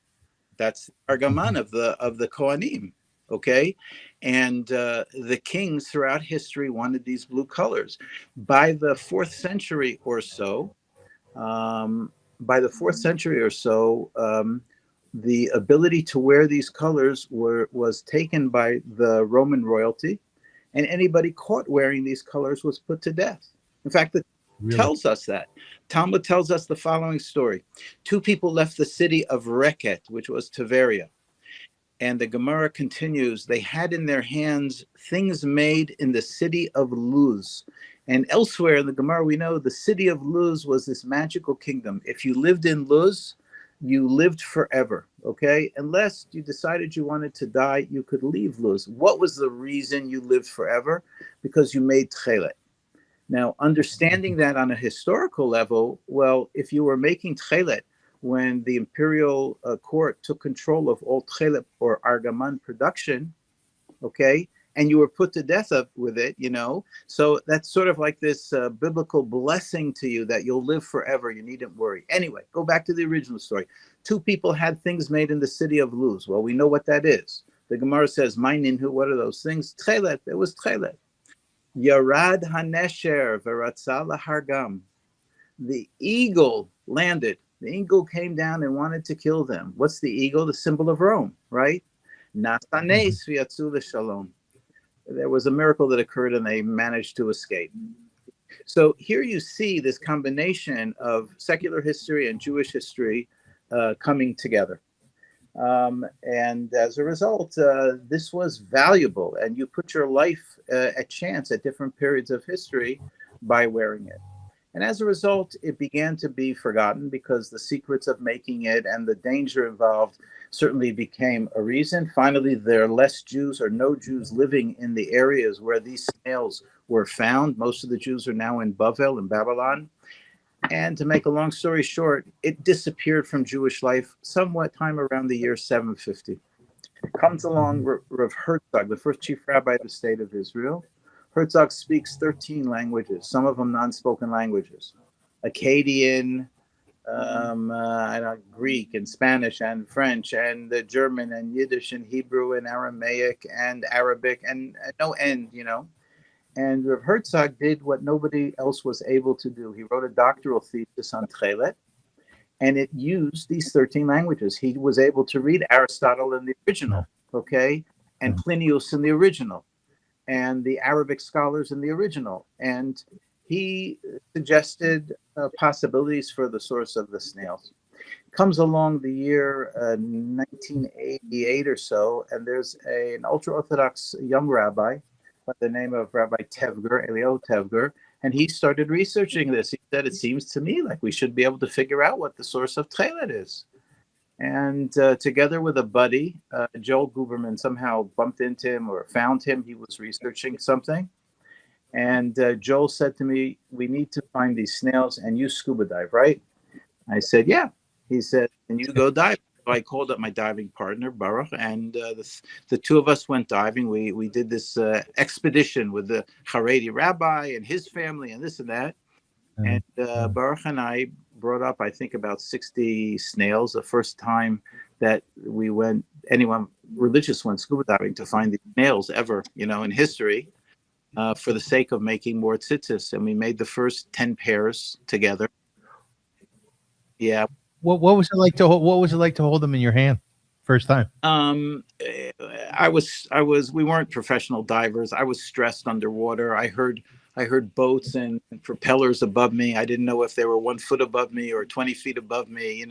That's argaman of the Kohanim. Okay, and the kings throughout history wanted these blue colors. By the 4th century or so, the ability to wear these colors was taken by the Roman royalty, and anybody caught wearing these colors was put to death. In fact, it tells us that. Talmud tells us the following story. 2 people left the city of Reket, which was Tiberia. And the Gemara continues, they had in their hands things made in the city of Luz. And elsewhere in the Gemara, we know the city of Luz was this magical kingdom. If you lived in Luz, you lived forever, okay? Unless you decided you wanted to die, you could leave Luz. What was the reason you lived forever? Because you made tchelet. Now, understanding that on a historical level, well, if you were making tchelet, when the imperial court took control of all tchelet or argaman production, okay, and you were put to death with it, so that's sort of like this biblical blessing to you that you'll live forever, you needn't worry. Anyway, go back to the original story. 2 people had things made in the city of Luz. Well, we know what that is. The Gemara says, Maininhu, what are those things? Tchelet, it was tchelet. Yarad hanesher v'ratzah lahargam. The eagle landed. The eagle came down and wanted to kill them. What's the eagle? The symbol of Rome, right? Nasanes v'yatzu l'shalom. There was a miracle that occurred and they managed to escape. So here you see this combination of secular history and Jewish history coming together. And as a result, this was valuable, and you put your life at chance at different periods of history by wearing it. And as a result, it began to be forgotten because the secrets of making it and the danger involved certainly became a reason. Finally, there are less Jews or no Jews living in the areas where these snails were found. Most of the Jews are now in Bavel, in Babylon. And to make a long story short, it disappeared from Jewish life somewhat time around the year 750. Comes along Rav Herzog, the first chief rabbi of the state of Israel. Herzog speaks 13 languages, some of them non-spoken languages. Akkadian, Greek and Spanish and French and German and Yiddish and Hebrew and Aramaic and Arabic and no end, And Rav Herzog did what nobody else was able to do. He wrote a doctoral thesis on Tchelet, and it used these 13 languages. He was able to read Aristotle in the original, okay, and Plinius in the original, and the Arabic scholars in the original. And he suggested possibilities for the source of the snails. Comes along the year 1988 or so, and there's an ultra-Orthodox young rabbi by the name of Rabbi Tevger, Elio Tevger, and he started researching this. He said, it seems to me like we should be able to figure out what the source of Tchelet is. And together with a buddy, Joel Guberman somehow bumped into him or found him. He was researching something. And Joel said to me, we need to find these snails and you scuba dive, right? I said, yeah. He said, and you go dive. So I called up my diving partner, Baruch, and the two of us went diving. We did this expedition with the Haredi rabbi and his family and this and that. And Baruch and I brought up, I think, about 60 snails. The first time that anyone religious went scuba diving to find these snails ever, in history, for the sake of making more tzitzis. And we made the first 10 pairs together. Yeah. What was it like to hold them in your hand first time? We weren't professional divers. I was stressed underwater. I heard boats and propellers above me. I didn't know if they were 1 foot above me or 20 feet above me.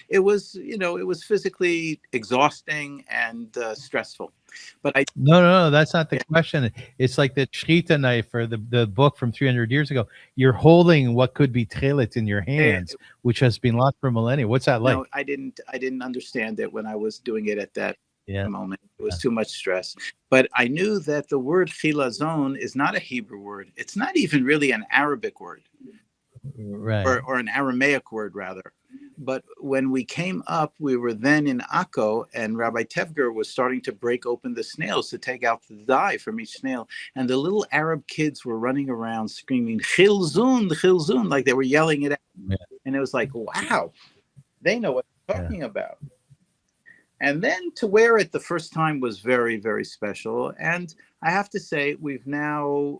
It was physically exhausting and stressful. But No, that's not the question. It's like the Shrita knife or the book from 300 years ago. You're holding what could be Tchelet in your hands, which has been lost for millennia. What's that like? No, I didn't understand it when I was doing it at that moment. It was too much stress. But I knew that the word chilazon is not a Hebrew word. It's not even really an Arabic word, right? Or an Aramaic word rather. But when we came up, we were then in Akko, and Rabbi Tevger was starting to break open the snails to take out the dye from each snail. And the little Arab kids were running around screaming, Chilzun, Chilzun, like they were yelling it out. Yeah. And it was like, wow, they know what they're talking about. And then to wear it the first time was very, very special. And I have to say, we've now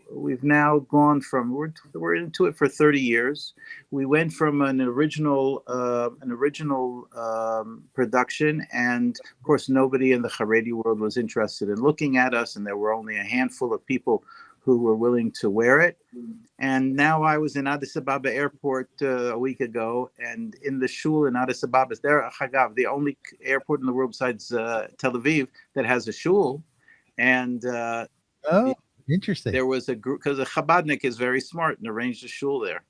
gone from we're into it for 30 years. We went from an original production, and of course, nobody in the Haredi world was interested in looking at us, and there were only a handful of people who were willing to wear it. And now I was in Addis Ababa airport a week ago, and in the shul in Addis Ababa, they're Chagav, the only airport in the world besides Tel Aviv that has a shul. And interesting. There was a group, because a Chabadnik is very smart and arranged a shul there.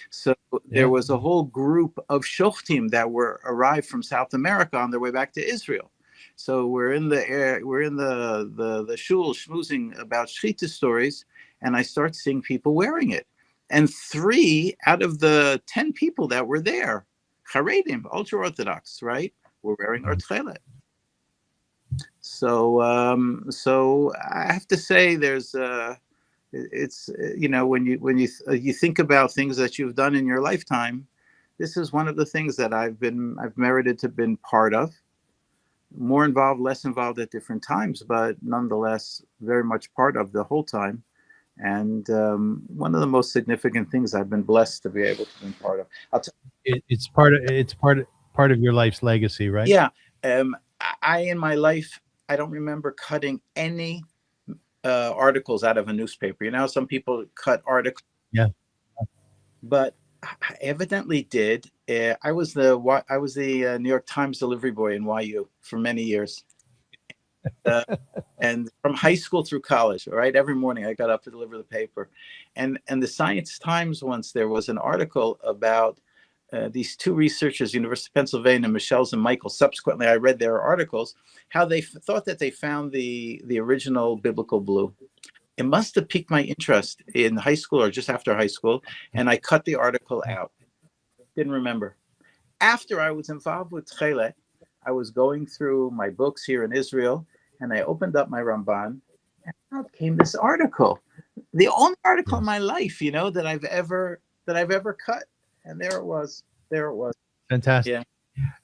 So there was a whole group of shochtim that arrived from South America on their way back to Israel. So we're in the shul schmoozing about shechita stories, and I start seeing people wearing it. And 3 out of the 10 people that were there, Haredim, ultra-Orthodox, right, were wearing our tchelet. So I have to say, there's it's when you think about things that you've done in your lifetime, this is one of the things that I've merited to have been part of. More involved, less involved at different times, but nonetheless very much part of the whole time. And one of the most significant things I've been blessed to be able to be part of. It's part of your life's legacy, right? Yeah. I in my life, I don't remember cutting any articles out of a newspaper. Some people cut articles. Yeah. But I evidently did. I was the New York Times delivery boy in YU for many years. uh, and from high school through college, right? Every morning I got up to deliver the paper. And the Science Times, once there was an article about these two researchers, University of Pennsylvania, Michelle's and Michael. Subsequently, I read their articles, how they thought that they found the original biblical blue. It must have piqued my interest in high school or just after high school, and I cut the article out. Didn't remember. After I was involved with Chele, I was going through my books here in Israel, and I opened up my Ramban, and out came this article, the only article in my life, that I've ever cut, and there it was. Fantastic.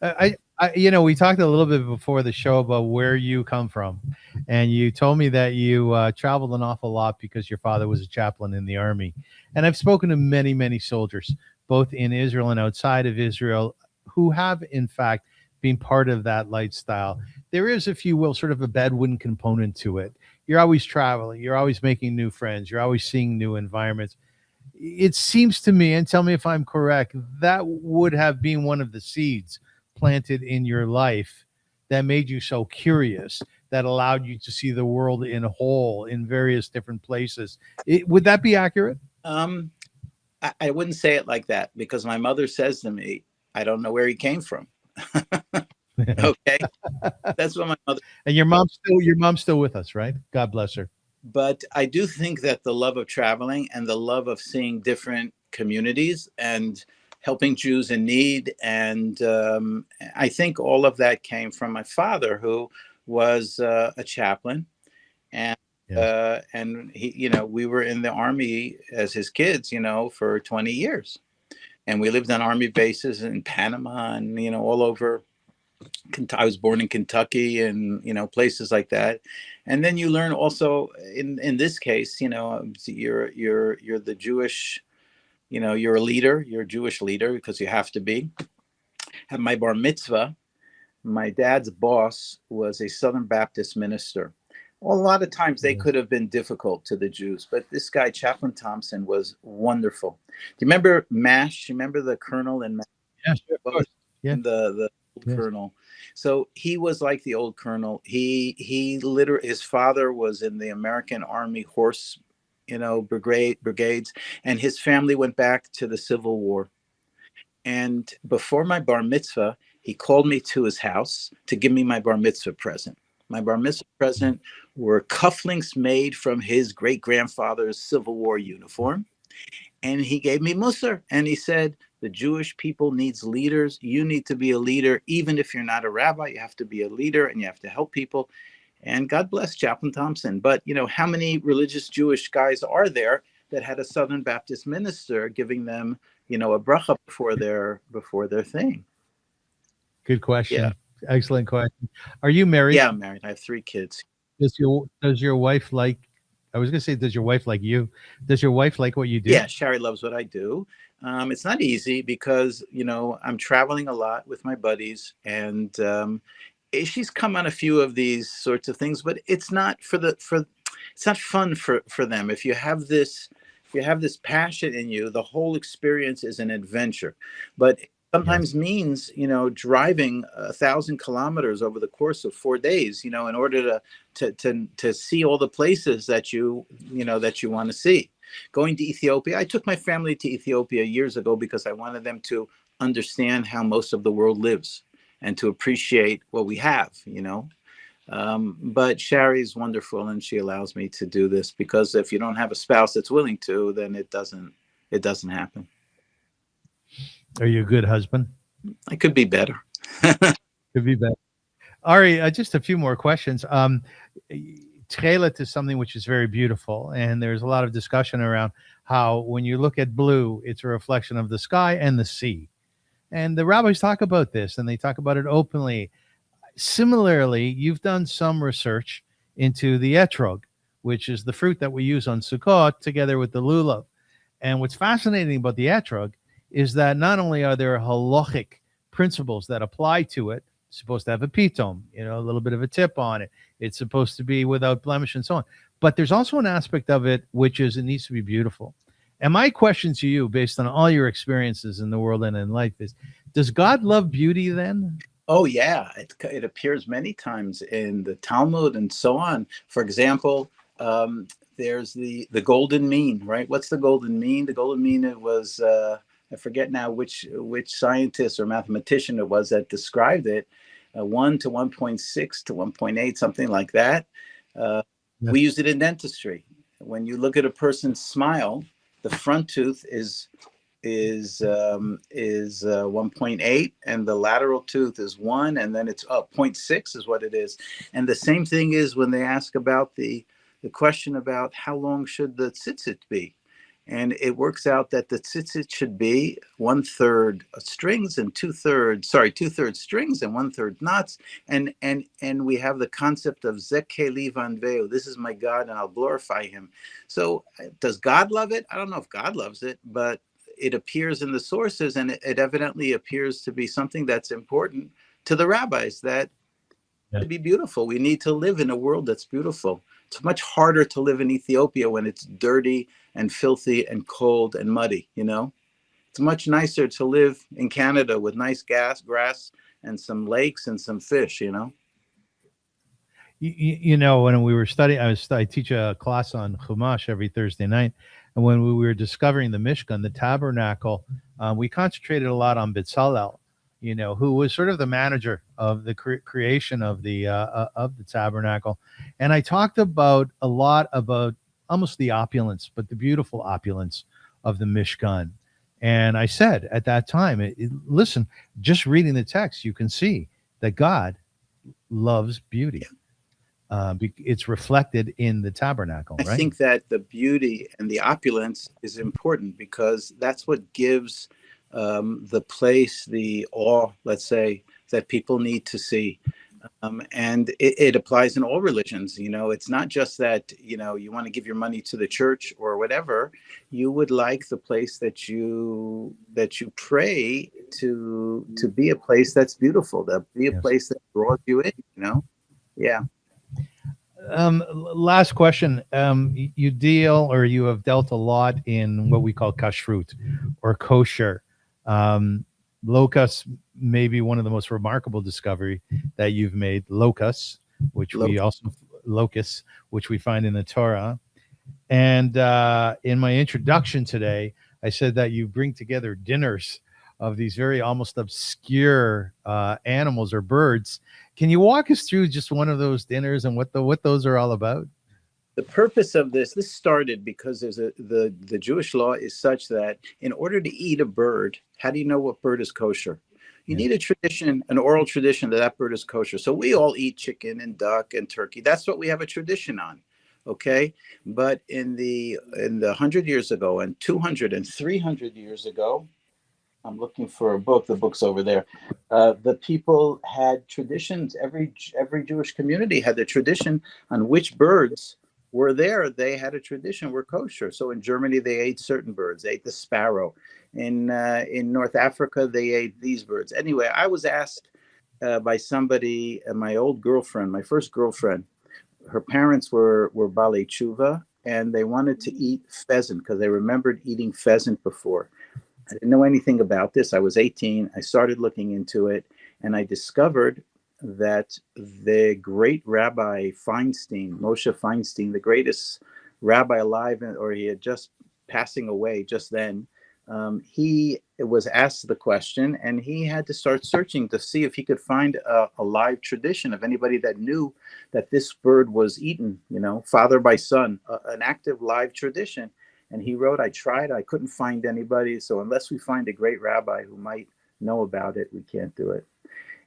Yeah. We talked a little bit before the show about where you come from, and you told me that you traveled an awful lot because your father was a chaplain in the army. And I've spoken to many, many soldiers, both in Israel and outside of Israel, who have, in fact, been part of that lifestyle. There is, if you will, sort of a Bedouin component to it. You're always traveling. You're always making new friends. You're always seeing new environments. It seems to me, and tell me if I'm correct, that would have been one of the seeds planted in your life that made you so curious, that allowed you to see the world in whole in various different places. Would that be accurate? I wouldn't say it like that, because my mother says to me, I don't know where he came from. Okay. That's what my mother. And your mom's still with us, right? God bless her. But I do think that the love of traveling and the love of seeing different communities and helping Jews in need, and I think all of that came from my father, who was a chaplain, and he, we were in the army as his kids, for 20 years, and we lived on army bases in Panama and all over. I was born in Kentucky and places like that, and then you learn also in this case, you're the Jewish, you're a leader, you're a Jewish leader because you have to be. At my bar mitzvah, my dad's boss was a Southern Baptist minister. Well, a lot of times they could have been difficult to the Jews, but this guy, Chaplain Thompson, was wonderful. Do you remember MASH? You remember the colonel in MASH? Yeah, sure, of course. Yeah. The old colonel. So he was like the old colonel. He literally, his father was in the American Army horse, brigades, and his family went back to the Civil War. And before my bar mitzvah, he called me to his house to give me my bar mitzvah present. My bar mitzvah present were cufflinks made from his great-grandfather's Civil War uniform. And he gave me Musar, and he said, the Jewish people needs leaders. You need to be a leader. Even if you're not a rabbi, you have to be a leader and you have to help people. And God bless Chaplain Thompson. But, how many religious Jewish guys are there that had a Southern Baptist minister giving them, a bracha before their thing? Good question. Yeah. Excellent question. Are you married? Yeah, I'm married. I have 3 kids. Does your wife like, I was going to say, does your wife like you? Does your wife like what you do? Yeah, Sherry loves what I do. It's not easy because, I'm traveling a lot with my buddies, and she's come on a few of these sorts of things, but it's not it's not fun for them. If you have this passion in you, the whole experience is an adventure. But sometimes means, driving 1,000 kilometers over the course of 4 days, in order to see all the places that you want to see. Going to Ethiopia, I took my family to Ethiopia years ago because I wanted them to understand how most of the world lives and to appreciate what we have, But Sherry's wonderful, and she allows me to do this, because if you don't have a spouse that's willing to, then it doesn't happen. Are you a good husband? I could be better. Could be better. Ari, just a few more questions. Tchelet is something which is very beautiful, and there's a lot of discussion around how when you look at blue, it's a reflection of the sky and the sea. And the rabbis talk about this, and they talk about it openly. Similarly, you've done some research into the etrog, which is the fruit that we use on Sukkot together with the lulav. And what's fascinating about the etrog is that not only are there halachic principles that apply to it, it's supposed to have a pitom, a little bit of a tip on it. It's supposed to be without blemish and so on. But there's also an aspect of it which is it needs to be beautiful. And my question to you, based on all your experiences in the world and in life, is, does God love beauty then? Oh yeah, it appears many times in the Talmud and so on. For example, there's the golden mean, right? What's the golden mean? The golden mean, it was I forget now which scientist or mathematician it was that described it. 1 to 1.6 to 1.8, something like that. Uh, Yes. we use it in dentistry. When you look at a person's smile, the front tooth is 1.8, and the lateral tooth is 1, and then it's 0.6 is what it is. And the same thing is when they ask about the question about how long should the tzitzit be, and it works out that the tzitzit should be 1/3 strings and 2/3 strings and 1/3 knots. And we have the concept of zekeli vanveo, this is my God and I'll glorify him. So does God love it? I don't know if God loves it, but it appears in the sources, and it evidently appears to be something that's important to the rabbis, that Yeah. to be beautiful, we need to live in a world that's beautiful. It's much harder to live in Ethiopia when it's dirty and filthy and cold and muddy, you know? It's much nicer to live in Canada with nice grass and some lakes and some fish, you know? You know, when we were studying, I teach a class on Chumash every Thursday night, and when we were discovering the Mishkan, the tabernacle, we concentrated a lot on Bezalel, you know, who was sort of the manager of the creation of the tabernacle, and I talked about a lot about almost the opulence, but the beautiful opulence of the Mishkan. And I said at that time, listen, just reading the text, you can see that God loves beauty. It's reflected in the tabernacle, I right? think that the beauty and the opulence is important because that's what gives the place the awe, let's say, that people need to see. And it applies in all religions. You know, it's not just that, you know, you want to give your money to the church or whatever. You would like the place that you pray to be a place that's beautiful, that be a Yes. place that draws you in, you know? Yeah. Last question. You deal or you have dealt a lot in what we call kashrut or kosher. Locust may be one of the most remarkable discovery that you've made. Locust, which we also locust, which we find in the Torah. And in my introduction today, I said that you bring together dinners of these very almost obscure animals or birds. Can you walk us through just one of those dinners and what those are all about? The purpose of this started because the Jewish law is such that in order to eat a bird, how do you know what bird is kosher? You Yeah. need a tradition, an oral tradition that bird is kosher. So we all eat chicken and duck and turkey. That's what we have a tradition on. Okay. But in the 100 years ago and 200 and 300 years ago, I'm looking for a book. The book's over there. The people had traditions. Every Jewish community had a tradition on which birds were there. They had a tradition were kosher. So in Germany, they ate certain birds. They ate the sparrow. In North Africa, they ate these birds. Anyway, I was asked by somebody, my old girlfriend, my first girlfriend. Her parents were Balei Tshuva, and they wanted to eat pheasant because they remembered eating pheasant before. I didn't know anything about this. I was 18. I started looking into it, and I discovered that the great Rabbi Feinstein, Moshe Feinstein, the greatest rabbi alive, or he had just passing away just then, he was asked the question, and he had to start searching to see if he could find a live tradition of anybody that knew that this bird was eaten, you know, father by son, an active live tradition. And he wrote, I tried, I couldn't find anybody. So unless we find a great rabbi who might know about it, we can't do it.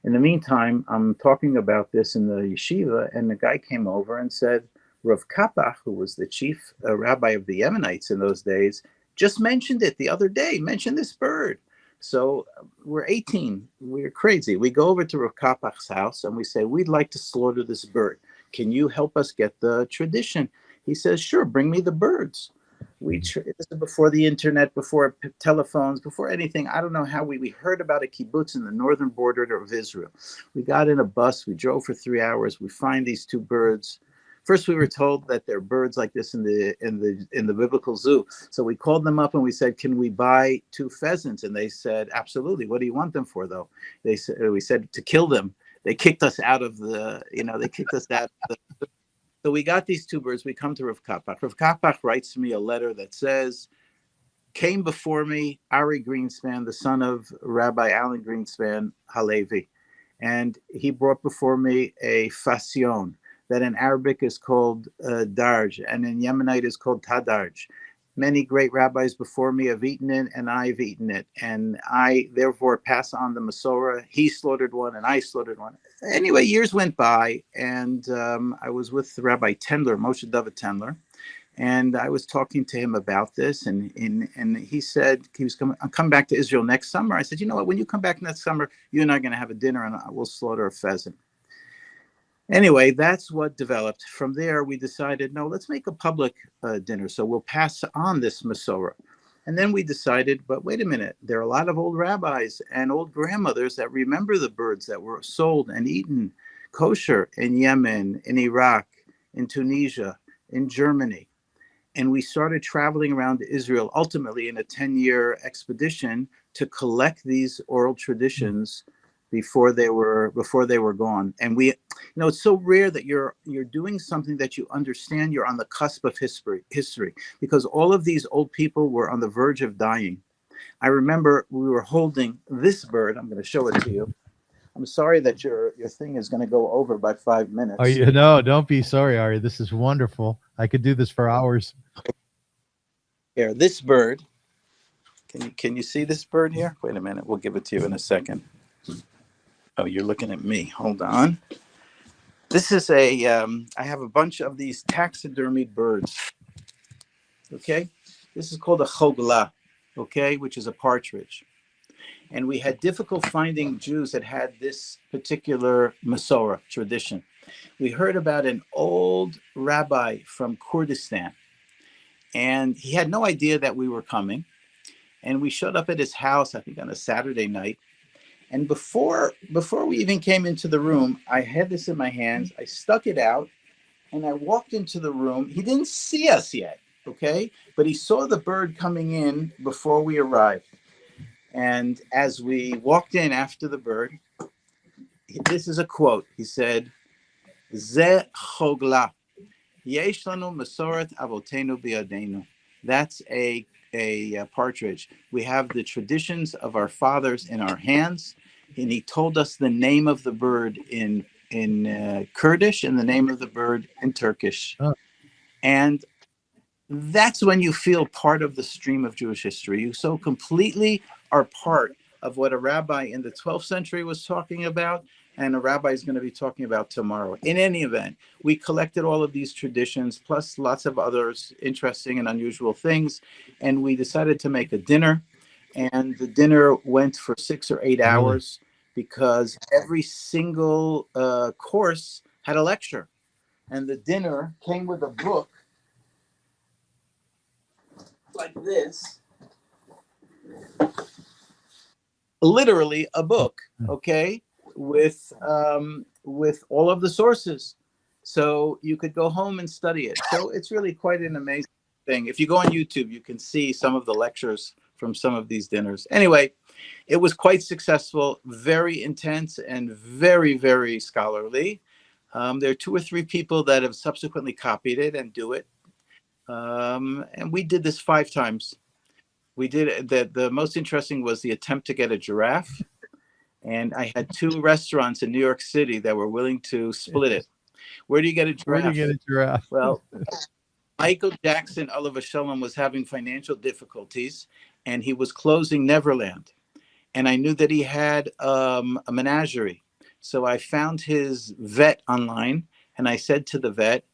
In the meantime, I'm talking about this in the yeshiva, and the guy came over and said, Rav Kapach, who was the chief rabbi of the Yemenites in those days, just mentioned it the other day, mentioned this bird. So we're 18, we're crazy. We go over to Rav Kapach's house and we say, we'd like to slaughter this bird. Can you help us get the tradition? He says, sure, bring me the birds. This is before the internet, before telephones, before anything. I don't know how we heard about a kibbutz in the northern border of Israel. We got in a bus, we drove for 3 hours, we find these two birds. First, we were told that there are birds like this in the biblical zoo. So we called them up and we said, "Can we buy 2 pheasants?" And they said, "Absolutely. What do you want them for, though?" They said, we said to kill them. They kicked us out of the, they kicked us out. So we got these 2 birds. We come to Rav Kapach. Rav Kapach writes me a letter that says, "Came before me Ari Greenspan, the son of Rabbi Alan Greenspan Halevi, and he brought before me a fasion that in Arabic is called darj, and in Yemenite is called tadarj. Many great rabbis before me have eaten it, and I've eaten it, and I therefore pass on the Masorah. He slaughtered one, and I slaughtered one." Anyway, years went by, and I was with Rabbi Tendler, Moshe David Tendler, and I was talking to him about this, and he said he was coming. I'll come back to Israel next summer. I said, "You know what? When you come back next summer, you and I are going to have a dinner, and I will slaughter a pheasant." Anyway, that's what developed. From there, we decided, no, let's make a public dinner. So we'll pass on this Masorah. And then we decided, but wait a minute, there are a lot of old rabbis and old grandmothers that remember the birds that were sold and eaten kosher in Yemen, in Iraq, in Tunisia, in Germany. And we started traveling around Israel, ultimately in a 10-year expedition to collect these oral traditions before they were gone. And we, it's so rare that you're doing something that you understand. You're on the cusp of history, because all of these old people were on the verge of dying. I remember we were holding this bird. I'm going to show it to you. I'm sorry that your thing is going to go over by 5 minutes. No, don't be sorry, Ari. This is wonderful. I could do this for hours. Here, this bird. Can you see this bird here? Wait a minute. We'll give it to you in a second. Oh, you're looking at me. Hold on. This is I have a bunch of these taxidermied birds. Okay. This is called a chogla, okay, which is a partridge. And we had difficult finding Jews that had this particular Masorah tradition. We heard about an old rabbi from Kurdistan, and he had no idea that we were coming. And we showed up at his house, I think on a Saturday night. And before we even came into the room, I had this in my hands. I stuck it out, and I walked into the room. He didn't see us yet, okay? But he saw the bird coming in before we arrived. And as we walked in after the bird, this is a quote. He said, "Ze chogla, yesh lanu masoret avotenu biyadenu." That's a partridge. We have the traditions of our fathers in our hands. And he told us the name of the bird in Kurdish and the name of the bird in Turkish. Oh. And that's when you feel part of the stream of Jewish history. You so completely are part of what a rabbi in the 12th century was talking about, and a rabbi is going to be talking about tomorrow. In any event, we collected all of these traditions, plus lots of others interesting and unusual things, and we decided to make a dinner. And the dinner went for 6 or 8 hours because every single course had a lecture. And the dinner came with a book like this. Literally a book, okay, with all of the sources. So you could go home and study it. So it's really quite an amazing thing. If you go on YouTube, you can see some of the lectures from some of these dinners. Anyway, it was quite successful, very intense, and very, very scholarly. There are 2 or 3 people that have subsequently copied it and do it. And we did this 5 times. We did it. The most interesting was the attempt to get a giraffe. And I had 2 restaurants in New York City that were willing to split it. Where do you get a giraffe? Where do you get a giraffe? Well, Michael Jackson, Olav Shalom, was having financial difficulties, and he was closing Neverland. And I knew that he had a menagerie. So I found his vet online, and I said to the vet,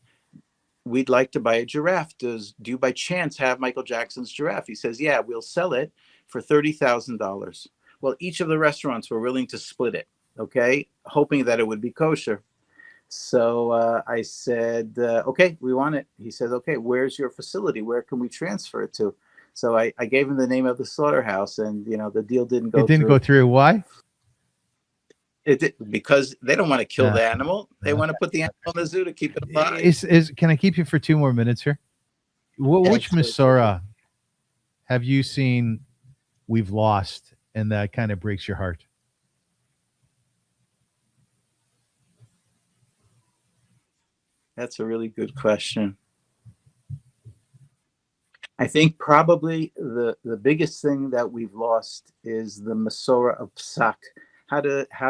"We'd like to buy a giraffe. Do you by chance have Michael Jackson's giraffe?" He says, "Yeah, we'll sell it for $30,000. Well, each of the restaurants were willing to split it, okay, hoping that it would be kosher. So I said, "Okay, we want it." He said, "Okay, where's your facility? Where can we transfer it to?" So I gave him the name of the slaughterhouse, and the deal didn't go through. It didn't go through. Why? Because they don't want to kill Yeah. the animal. They want to put the animal in the zoo to keep it alive. Can I keep you for 2 more minutes here? Which Masorah have you seen we've lost and that kind of breaks your heart? That's a really good question. I think probably the biggest thing that we've lost is the Masorah of Psak, how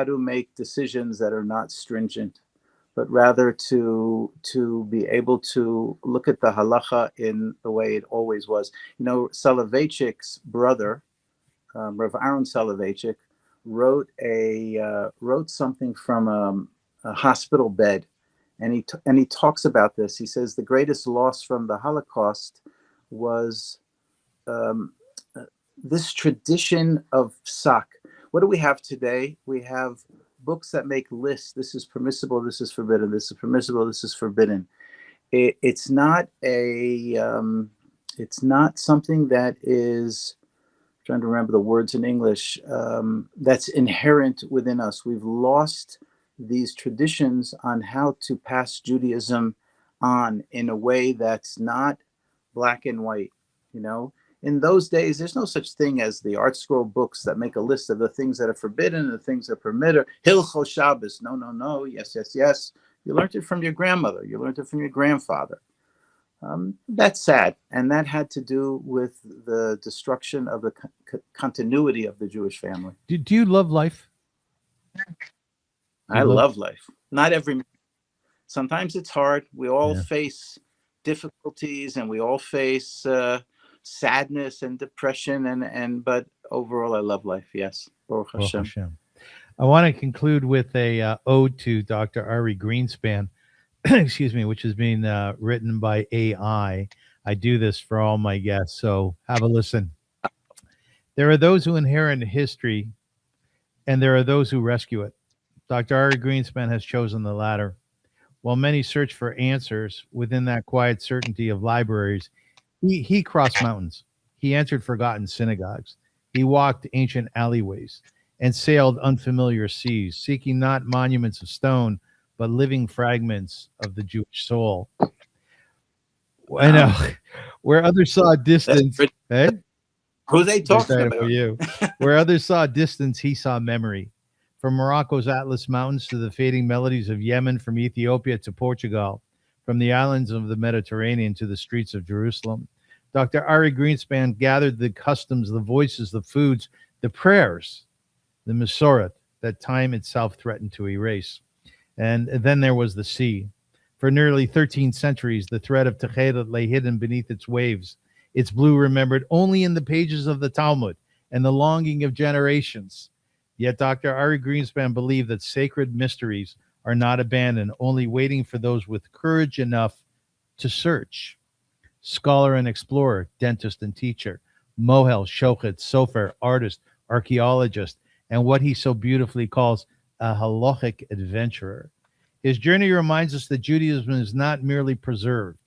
to make decisions that are not stringent, but rather to be able to look at the halacha in the way it always was. You know, Soloveitchik's brother, Rav Aaron Soloveitchik, wrote something from a hospital bed, and he talks about this. He says the greatest loss from the Holocaust was this tradition of psak. What do we have today? We have books that make lists. This is permissible. This is forbidden. This is permissible. This is forbidden. It's not something that is, I'm trying to remember the words in English, that's inherent within us. We've lost these traditions on how to pass Judaism on in a way that's not black and white. You know, in those days, there's no such thing as the art scroll books that make a list of the things that are forbidden and the things that are permitted. Hilchos Shabbos, no, yes. You learned it from your grandmother. You learned it from your grandfather. That's sad, and that had to do with the destruction of the continuity of the Jewish family. Do you love life? I love life. Not every. Sometimes it's hard. We all face difficulties, and we all face sadness and depression, but overall, I love life. Yes, Baruch Hashem. I want to conclude with a ode to Dr. Ari Greenspan, excuse me, which is being written by AI. I do this for all my guests, so have a listen. There are those who inherit history, and there are those who rescue it. Dr. Ari Greenspan has chosen the latter. While many search for answers within that quiet certainty of libraries, he crossed mountains. He entered forgotten synagogues. He walked ancient alleyways and sailed unfamiliar seas, seeking not monuments of stone, but living fragments of the Jewish soul. I know. Where others saw distance, who they talking about? You. Where others saw distance, he saw memory. From Morocco's Atlas Mountains to the fading melodies of Yemen, from Ethiopia to Portugal, from the islands of the Mediterranean to the streets of Jerusalem, Dr. Ari Greenspan gathered the customs, the voices, the foods, the prayers, the Masorah that time itself threatened to erase. And then there was the sea. For nearly 13 centuries, the thread of Techelet lay hidden beneath its waves, its blue remembered only in the pages of the Talmud and the longing of generations. Yet Dr. Ari Greenspan believed that sacred mysteries are not abandoned, only waiting for those with courage enough to search. Scholar and explorer, dentist and teacher, mohel, shochet, sofer, artist, archaeologist, and what he so beautifully calls a halachic adventurer. His journey reminds us that Judaism is not merely preserved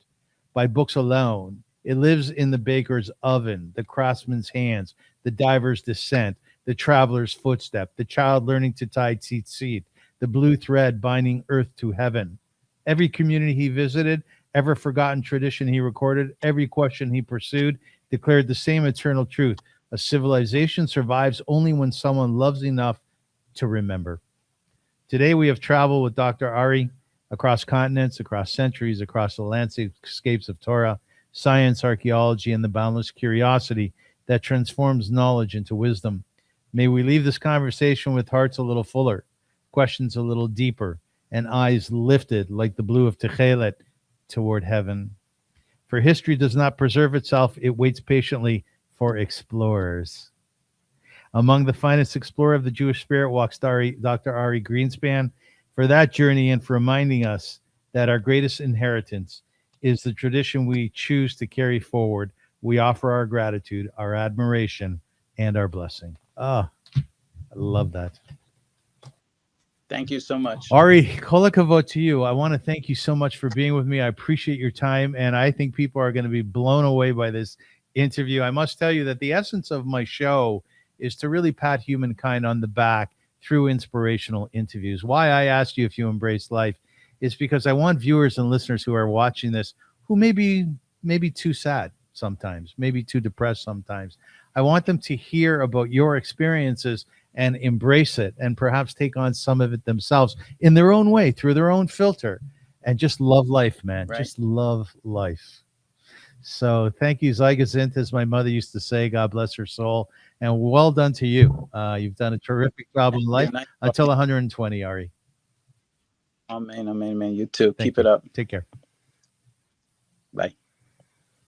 by books alone. It lives in the baker's oven, the craftsman's hands, the diver's descent, the traveler's footstep, the child learning to tie tzitzit, the blue thread binding earth to heaven. Every community he visited, every forgotten tradition he recorded, every question he pursued, declared the same eternal truth. A civilization survives only when someone loves enough to remember. Today we have traveled with Dr. Ari across continents, across centuries, across the landscapes of Torah, science, archaeology, and the boundless curiosity that transforms knowledge into wisdom. May we leave this conversation with hearts a little fuller, questions a little deeper, and eyes lifted like the blue of Techelet toward heaven. For history does not preserve itself, it waits patiently for explorers. Among the finest explorer of the Jewish spirit walks Dr. Ari Greenspan. For that journey and for reminding us that our greatest inheritance is the tradition we choose to carry forward, we offer our gratitude, our admiration, and our blessing. I love that. Thank you so much. Ari, kol hakavod to you. I want to thank you so much for being with me. I appreciate your time, and I think people are going to be blown away by this interview. I must tell you that the essence of my show is to really pat humankind on the back, through inspirational interviews. Why I asked you if you embrace life is because I want viewers and listeners who are watching this who maybe too sad sometimes, maybe too depressed sometimes. I want them to hear about your experiences and embrace it and perhaps take on some of it themselves in their own way, through their own filter, and just love life, man. Right. Just love life. So thank you, Zygazint, as my mother used to say. God bless her soul. And well done to you. You've done a terrific job in life. Until 120, Ari. Amen, amen, amen. You too. Thank Keep it you. up. Take care. Bye.